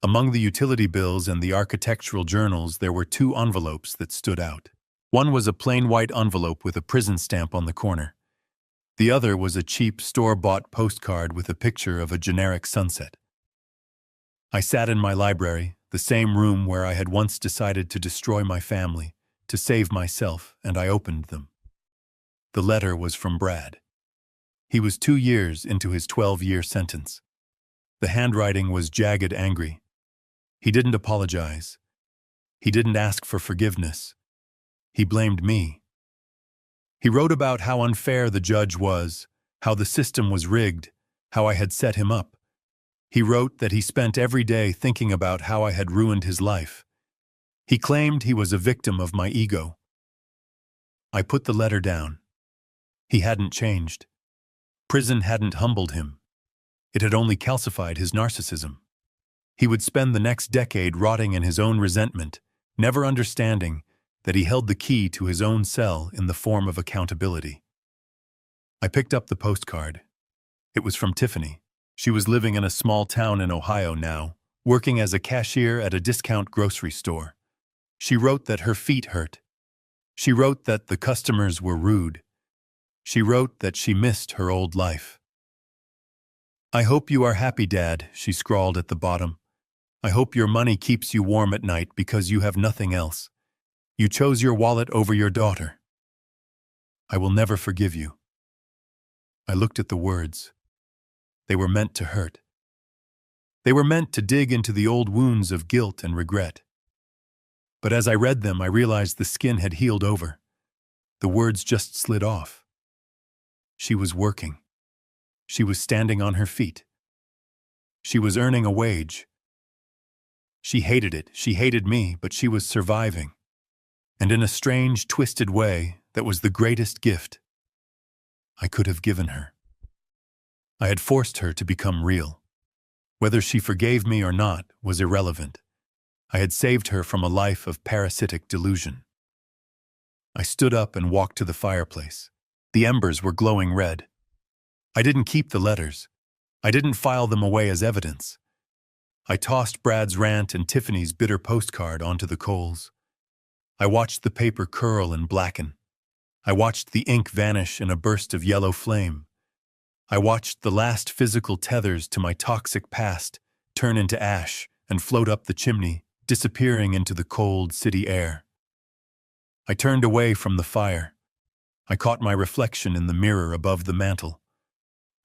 Among the utility bills and the architectural journals, there were 2 envelopes that stood out. One was a plain white envelope with a prison stamp on the corner. The other was a cheap, store-bought postcard with a picture of a generic sunset. I sat in my library, the same room where I had once decided to destroy my family, to save myself, and I opened them. The letter was from Brad. He was 2 years into his 12-year sentence. The handwriting was jagged, angry. He didn't apologize. He didn't ask for forgiveness. He blamed me. He wrote about how unfair the judge was, how the system was rigged, how I had set him up. He wrote that he spent every day thinking about how I had ruined his life. He claimed he was a victim of my ego. I put the letter down. He hadn't changed. Prison hadn't humbled him. It had only calcified his narcissism. He would spend the next decade rotting in his own resentment, never understanding that he held the key to his own cell in the form of accountability. I picked up the postcard. It was from Tiffany. She was living in a small town in Ohio now, working as a cashier at a discount grocery store. She wrote that her feet hurt. She wrote that the customers were rude. She wrote that she missed her old life. I hope you are happy, Dad, she scrawled at the bottom. I hope your money keeps you warm at night because you have nothing else. You chose your wallet over your daughter. I will never forgive you. I looked at the words. They were meant to hurt. They were meant to dig into the old wounds of guilt and regret. But as I read them, I realized the skin had healed over. The words just slid off. She was working. She was standing on her feet. She was earning a wage. She hated it, she hated me, but she was surviving. And in a strange, twisted way, that was the greatest gift I could have given her. I had forced her to become real. Whether she forgave me or not was irrelevant. I had saved her from a life of parasitic delusion. I stood up and walked to the fireplace. The embers were glowing red. I didn't keep the letters. I didn't file them away as evidence. I tossed Brad's rant and Tiffany's bitter postcard onto the coals. I watched the paper curl and blacken. I watched the ink vanish in a burst of yellow flame. I watched the last physical tethers to my toxic past turn into ash and float up the chimney, disappearing into the cold city air. I turned away from the fire. I caught my reflection in the mirror above the mantel.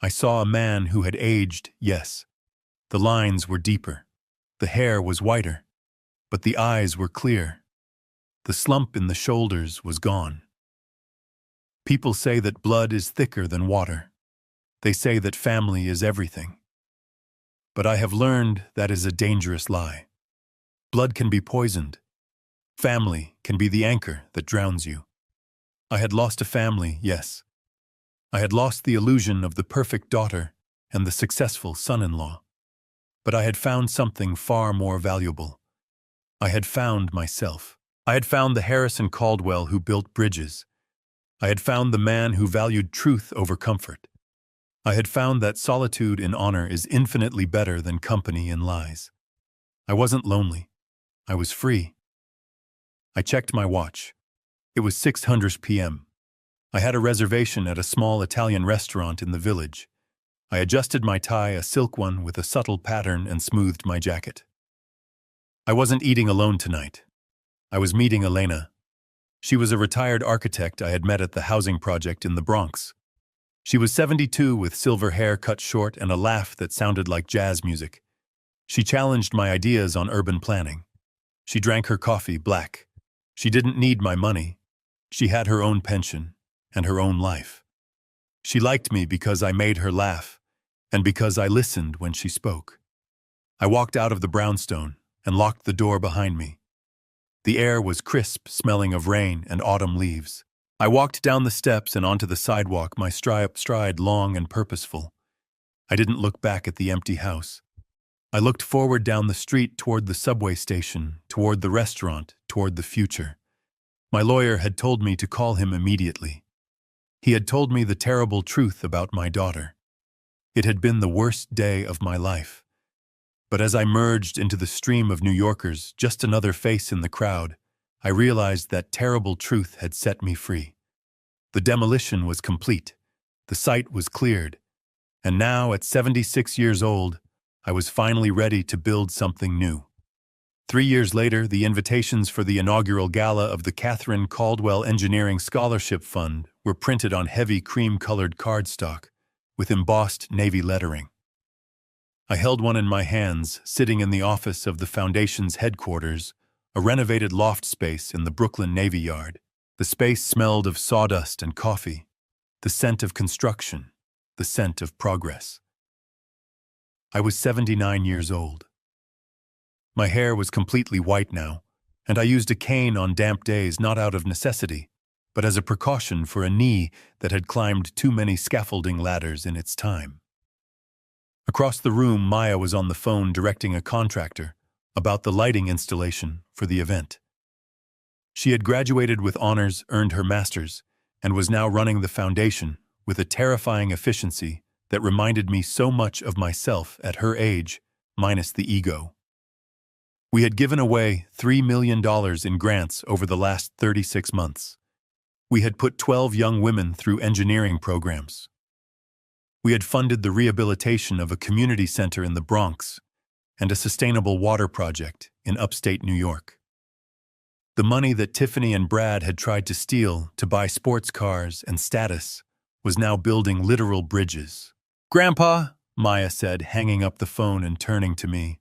I saw a man who had aged, yes. The lines were deeper. The hair was whiter. But the eyes were clear. The slump in the shoulders was gone. People say that blood is thicker than water. They say that family is everything. But I have learned that is a dangerous lie. Blood can be poisoned. Family can be the anchor that drowns you. I had lost a family, yes. I had lost the illusion of the perfect daughter and the successful son-in-law. But I had found something far more valuable. I had found myself. I had found the Harrison Caldwell who built bridges. I had found the man who valued truth over comfort. I had found that solitude in honor is infinitely better than company in lies. I wasn't lonely. I was free. I checked my watch. It was 6:00 p.m. I had a reservation at a small Italian restaurant in the village. I adjusted my tie, a silk one with a subtle pattern, and smoothed my jacket. I wasn't eating alone tonight. I was meeting Elena. She was a retired architect I had met at the housing project in the Bronx. She was 72 with silver hair cut short and a laugh that sounded like jazz music. She challenged my ideas on urban planning. She drank her coffee black. She didn't need my money. She had her own pension and her own life. She liked me because I made her laugh and because I listened when she spoke. I walked out of the brownstone and locked the door behind me. The air was crisp, smelling of rain and autumn leaves. I walked down the steps and onto the sidewalk, my stride long and purposeful. I didn't look back at the empty house. I looked forward down the street toward the subway station, toward the restaurant, toward the future. My lawyer had told me to call him immediately. He had told me the terrible truth about my daughter. It had been the worst day of my life. But as I merged into the stream of New Yorkers, just another face in the crowd, I realized that terrible truth had set me free. The demolition was complete. The site was cleared. And now, at 76 years old, I was finally ready to build something new. 3 years later, the invitations for the inaugural gala of the Catherine Caldwell Engineering Scholarship Fund were printed on heavy cream-colored cardstock with embossed navy lettering. I held one in my hands, sitting in the office of the Foundation's headquarters, a renovated loft space in the Brooklyn Navy Yard. The space smelled of sawdust and coffee, the scent of construction, the scent of progress. I was 79 years old. My hair was completely white now, and I used a cane on damp days not out of necessity, but as a precaution for a knee that had climbed too many scaffolding ladders in its time. Across the room, Maya was on the phone directing a contractor about the lighting installation for the event. She had graduated with honors, earned her master's, and was now running the foundation with a terrifying efficiency that reminded me so much of myself at her age, minus the ego. We had given away $3 million in grants over the last 36 months. We had put 12 young women through engineering programs. We had funded the rehabilitation of a community center in the Bronx and a sustainable water project in upstate New York. The money that Tiffany and Brad had tried to steal to buy sports cars and status was now building literal bridges. "Grandpa," Maya said, hanging up the phone and turning to me,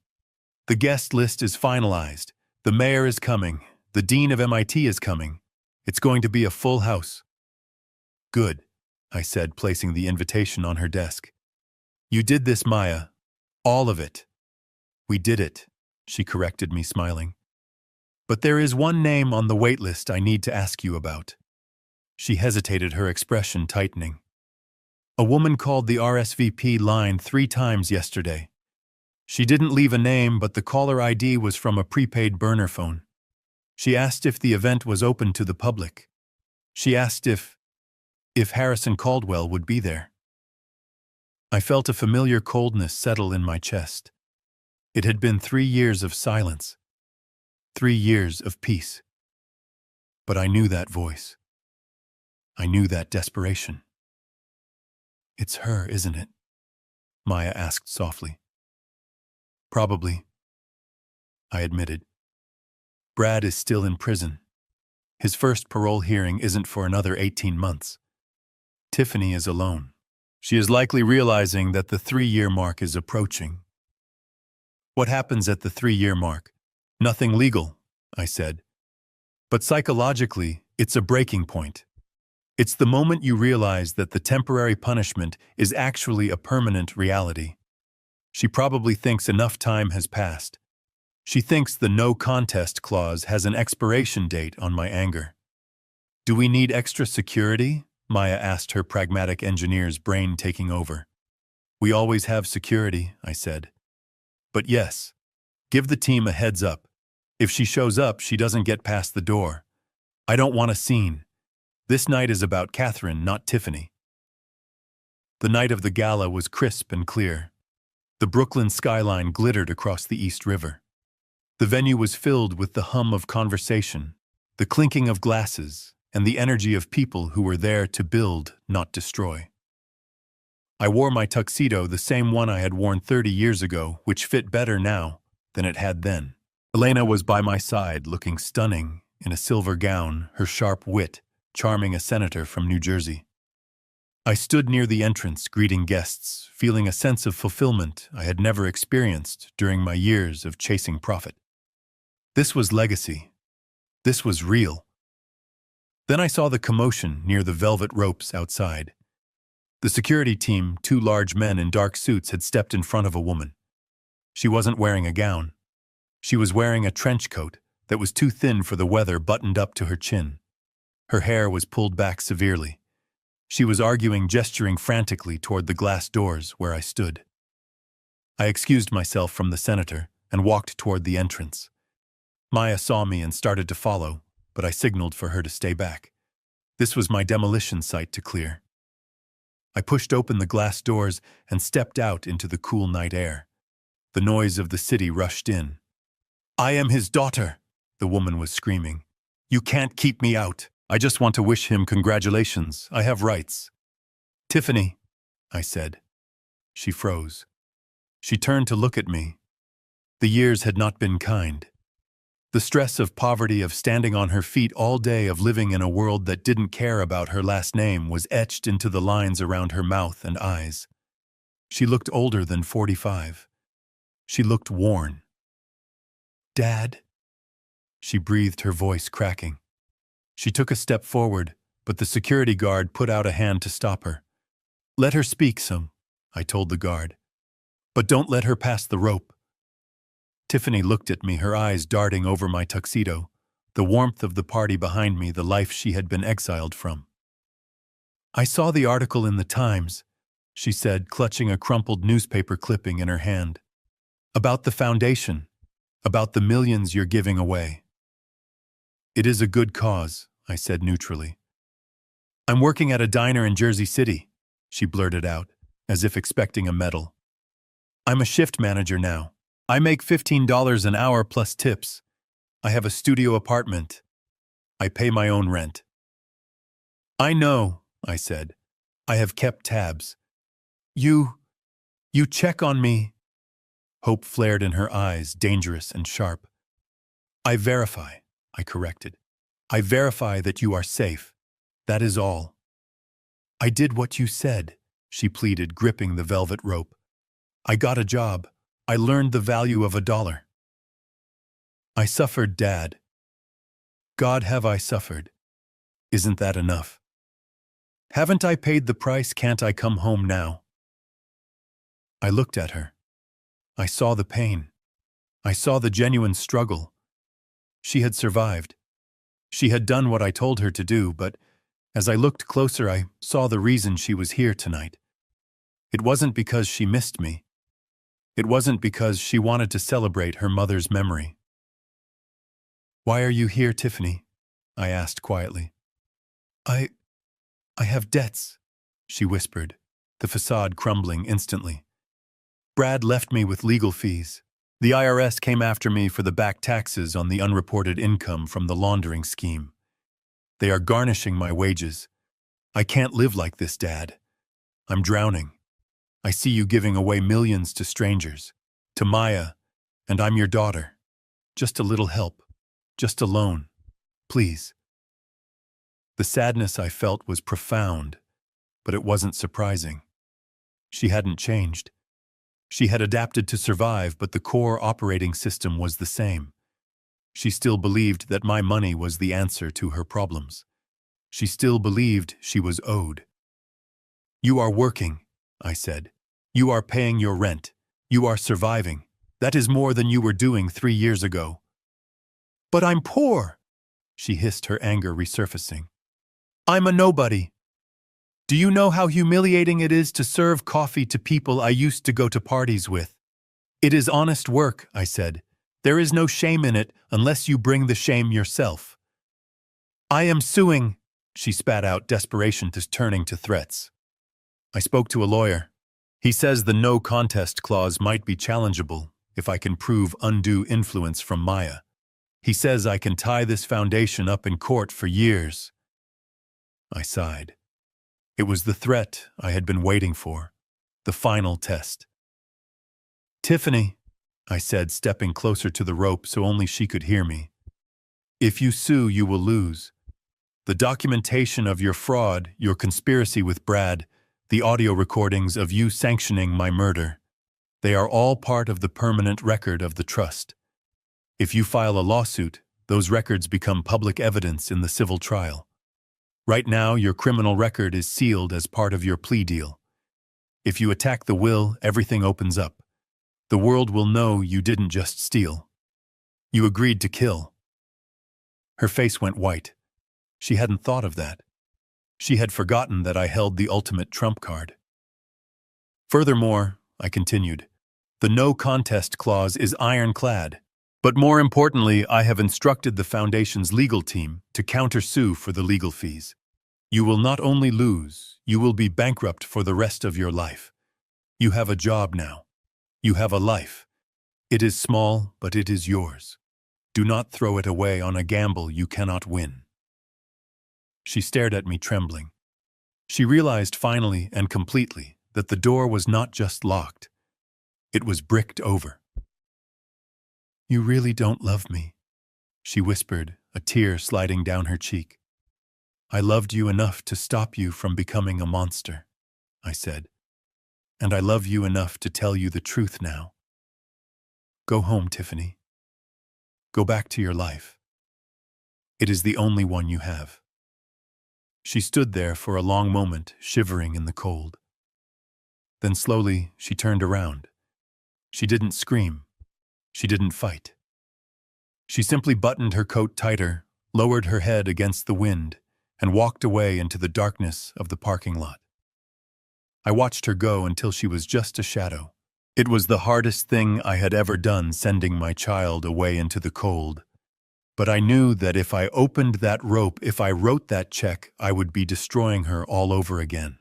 "the guest list is finalized. The mayor is coming. The dean of MIT is coming. It's going to be a full house." "Good," I said, placing the invitation on her desk. "You did this, Maya. All of it." "We did it," she corrected me, smiling. "But there is one name on the wait list I need to ask you about." She hesitated, her expression tightening. "A woman called the RSVP line 3 times yesterday. She didn't leave a name, but the caller ID was from a prepaid burner phone. She asked if the event was open to the public. She asked if Harrison Caldwell would be there." I felt a familiar coldness settle in my chest. It had been 3 years of silence. 3 years of peace. But I knew that voice. I knew that desperation. "It's her, isn't it?" Maya asked softly. "Probably," I admitted. "Brad is still in prison. His first parole hearing isn't for another 18 months. Tiffany is alone. She is likely realizing that the 3-year mark is approaching." "What happens at the 3-year mark?" "Nothing legal," I said. "But psychologically, it's a breaking point. It's the moment you realize that the temporary punishment is actually a permanent reality. She probably thinks enough time has passed. She thinks the no contest clause has an expiration date on my anger." "Do we need extra security?" Maya asked, her pragmatic engineer's brain taking over. "We always have security," I said. "But yes, give the team a heads up. If she shows up, she doesn't get past the door. I don't want a scene. This night is about Catherine, not Tiffany." The night of the gala was crisp and clear. The Brooklyn skyline glittered across the East River. The venue was filled with the hum of conversation, the clinking of glasses, and the energy of people who were there to build, not destroy. I wore my tuxedo, the same one I had worn 30 years ago, which fit better now than it had then. Elena was by my side, looking stunning in a silver gown, her sharp wit charming a senator from New Jersey. I stood near the entrance, greeting guests, feeling a sense of fulfillment I had never experienced during my years of chasing profit. This was legacy. This was real. Then I saw the commotion near the velvet ropes outside. The security team, 2 large men in dark suits, had stepped in front of a woman. She wasn't wearing a gown. She was wearing a trench coat that was too thin for the weather, buttoned up to her chin. Her hair was pulled back severely. She was arguing, gesturing frantically toward the glass doors where I stood. I excused myself from the senator and walked toward the entrance. Maya saw me and started to follow, but I signaled for her to stay back. This was my demolition site to clear. I pushed open the glass doors and stepped out into the cool night air. The noise of the city rushed in. "I am his daughter," the woman was screaming. "You can't keep me out. I just want to wish him congratulations. I have rights." "Tiffany," I said. She froze. She turned to look at me. The years had not been kind. The stress of poverty, of standing on her feet all day, of living in a world that didn't care about her last name, was etched into the lines around her mouth and eyes. She looked older than 45. She looked worn. "Dad?" She breathed, her voice cracking. She took a step forward, but the security guard put out a hand to stop her. "Let her speak some," I told the guard. "But don't let her pass the rope." Tiffany looked at me, her eyes darting over my tuxedo, the warmth of the party behind me, the life she had been exiled from. "I saw the article in the Times," she said, clutching a crumpled newspaper clipping in her hand. "About the foundation, about the millions you're giving away." "It is a good cause," I said neutrally. "I'm working at a diner in Jersey City," she blurted out, as if expecting a medal. "I'm a shift manager now. I make $15 an hour plus tips. I have a studio apartment. I pay my own rent." "I know," I said. "I have kept tabs." You check on me. Hope flared in her eyes, dangerous and sharp. I verify, I corrected. I verify that you are safe. That is all. I did what you said, she pleaded, gripping the velvet rope. I got a job. I learned the value of $1. I suffered, Dad. God, have I suffered? Isn't that enough? Haven't I paid the price? Can't I come home now? I looked at her. I saw the pain. I saw the genuine struggle. She had survived. She had done what I told her to do, but as I looked closer, I saw the reason she was here tonight. It wasn't because she missed me. It wasn't because she wanted to celebrate her mother's memory. Why are you here, Tiffany? I asked quietly. I have debts, she whispered, the facade crumbling instantly. Brad left me with legal fees. The IRS came after me for the back taxes on the unreported income from the laundering scheme. They are garnishing my wages. I can't live like this, Dad. I'm drowning. I see you giving away millions to strangers, to Maya, and I'm your daughter. Just a little help. Just a loan. Please. The sadness I felt was profound, but it wasn't surprising. She hadn't changed. She had adapted to survive, but the core operating system was the same. She still believed that my money was the answer to her problems. She still believed she was owed. You are working, I said. You are paying your rent. You are surviving. That is more than you were doing 3 years ago. But I'm poor, she hissed, her anger resurfacing. I'm a nobody. Do you know how humiliating it is to serve coffee to people I used to go to parties with? It is honest work, I said. There is no shame in it unless you bring the shame yourself. I am suing, she spat out, desperation turning to threats. I spoke to a lawyer. He says the no contest clause might be challengeable if I can prove undue influence from Maya. He says I can tie this foundation up in court for years. I sighed. It was the threat I had been waiting for, the final test. Tiffany, I said, stepping closer to the rope so only she could hear me. If you sue, you will lose. The documentation of your fraud, your conspiracy with Brad, the audio recordings of you sanctioning my murder, they are all part of the permanent record of the trust. If you file a lawsuit, those records become public evidence in the civil trial. Right now, your criminal record is sealed as part of your plea deal. If you attack the will, everything opens up. The world will know you didn't just steal. You agreed to kill. Her face went white. She hadn't thought of that. She had forgotten that I held the ultimate trump card. Furthermore, I continued, the no contest clause is ironclad. But more importantly, I have instructed the Foundation's legal team to countersue for the legal fees. You will not only lose, you will be bankrupt for the rest of your life. You have a job now. You have a life. It is small, but it is yours. Do not throw it away on a gamble you cannot win. She stared at me, trembling. She realized finally and completely that the door was not just locked. It was bricked over. You really don't love me, she whispered, a tear sliding down her cheek. I loved you enough to stop you from becoming a monster, I said. And I love you enough to tell you the truth now. Go home, Tiffany. Go back to your life. It is the only one you have. She stood there for a long moment, shivering in the cold. Then slowly she turned around. She didn't scream. She didn't fight. She simply buttoned her coat tighter, lowered her head against the wind, and walked away into the darkness of the parking lot. I watched her go until she was just a shadow. It was the hardest thing I had ever done, sending my child away into the cold. But I knew that if I opened that rope, if I wrote that check, I would be destroying her all over again.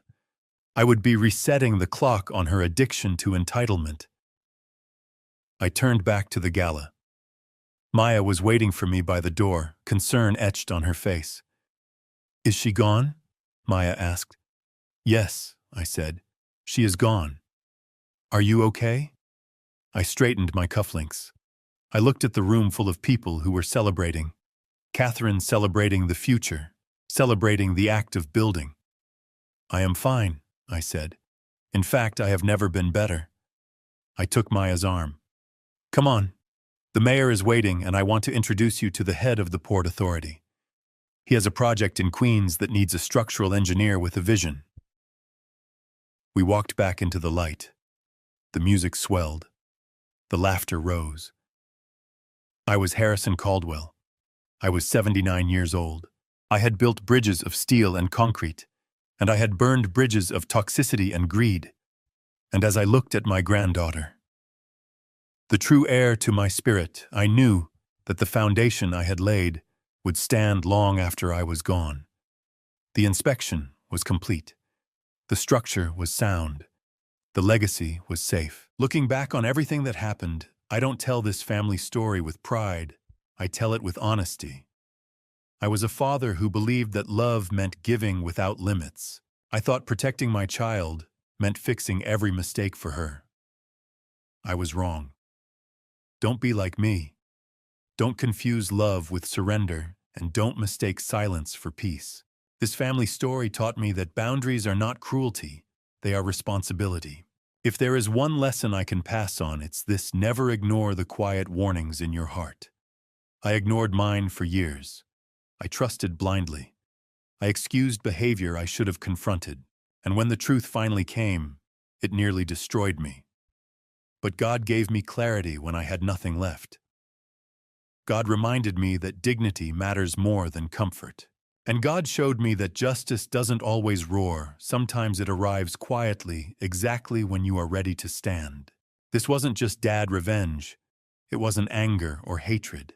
I would be resetting the clock on her addiction to entitlement. I turned back to the gala. Maya was waiting for me by the door, concern etched on her face. Is she gone? Maya asked. Yes, I said. She is gone. Are you okay? I straightened my cufflinks. I looked at the room full of people who were celebrating. Catherine celebrating the future, celebrating the act of building. I am fine, I said. In fact, I have never been better. I took Maya's arm. Come on. The mayor is waiting, and I want to introduce you to the head of the Port Authority. He has a project in Queens that needs a structural engineer with a vision. We walked back into the light. The music swelled. The laughter rose. I was Harrison Caldwell. I was 79 years old. I had built bridges of steel and concrete, and I had burned bridges of toxicity and greed. And as I looked at my granddaughter, the true heir to my spirit, I knew that the foundation I had laid would stand long after I was gone. The inspection was complete. The structure was sound. The legacy was safe. Looking back on everything that happened, I don't tell this family story with pride. I tell it with honesty. I was a father who believed that love meant giving without limits. I thought protecting my child meant fixing every mistake for her. I was wrong. Don't be like me. Don't confuse love with surrender, and don't mistake silence for peace. This family story taught me that boundaries are not cruelty, they are responsibility. If there is one lesson I can pass on, it's this: never ignore the quiet warnings in your heart. I ignored mine for years. I trusted blindly. I excused behavior I should have confronted, and when the truth finally came, it nearly destroyed me. But God gave me clarity when I had nothing left. God reminded me that dignity matters more than comfort. And God showed me that justice doesn't always roar. Sometimes it arrives quietly, exactly when you are ready to stand. This wasn't just dad revenge. It wasn't anger or hatred.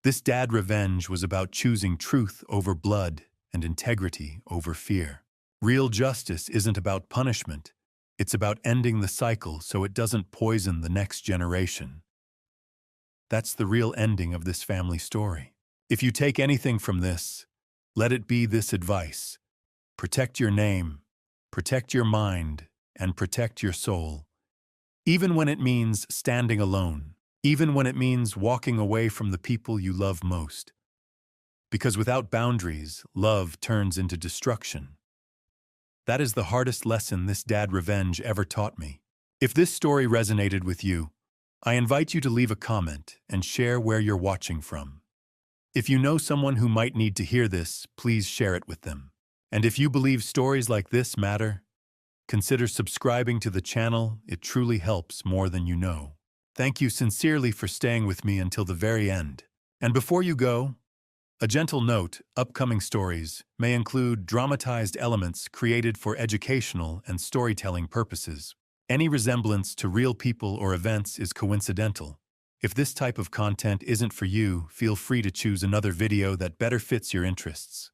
This dad revenge was about choosing truth over blood and integrity over fear. Real justice isn't about punishment. It's about ending the cycle so it doesn't poison the next generation. That's the real ending of this family story. If you take anything from this, let it be this advice: protect your name, protect your mind, and protect your soul. Even when it means standing alone, even when it means walking away from the people you love most. Because without boundaries, love turns into destruction. That is the hardest lesson this dad revenge ever taught me. If this story resonated with you, I invite you to leave a comment and share where you're watching from. If you know someone who might need to hear this, please share it with them. And if you believe stories like this matter, consider subscribing to the channel. It truly helps more than you know. Thank you sincerely for staying with me until the very end. And before you go, a gentle note: upcoming stories may include dramatized elements created for educational and storytelling purposes. Any resemblance to real people or events is coincidental. If this type of content isn't for you, feel free to choose another video that better fits your interests.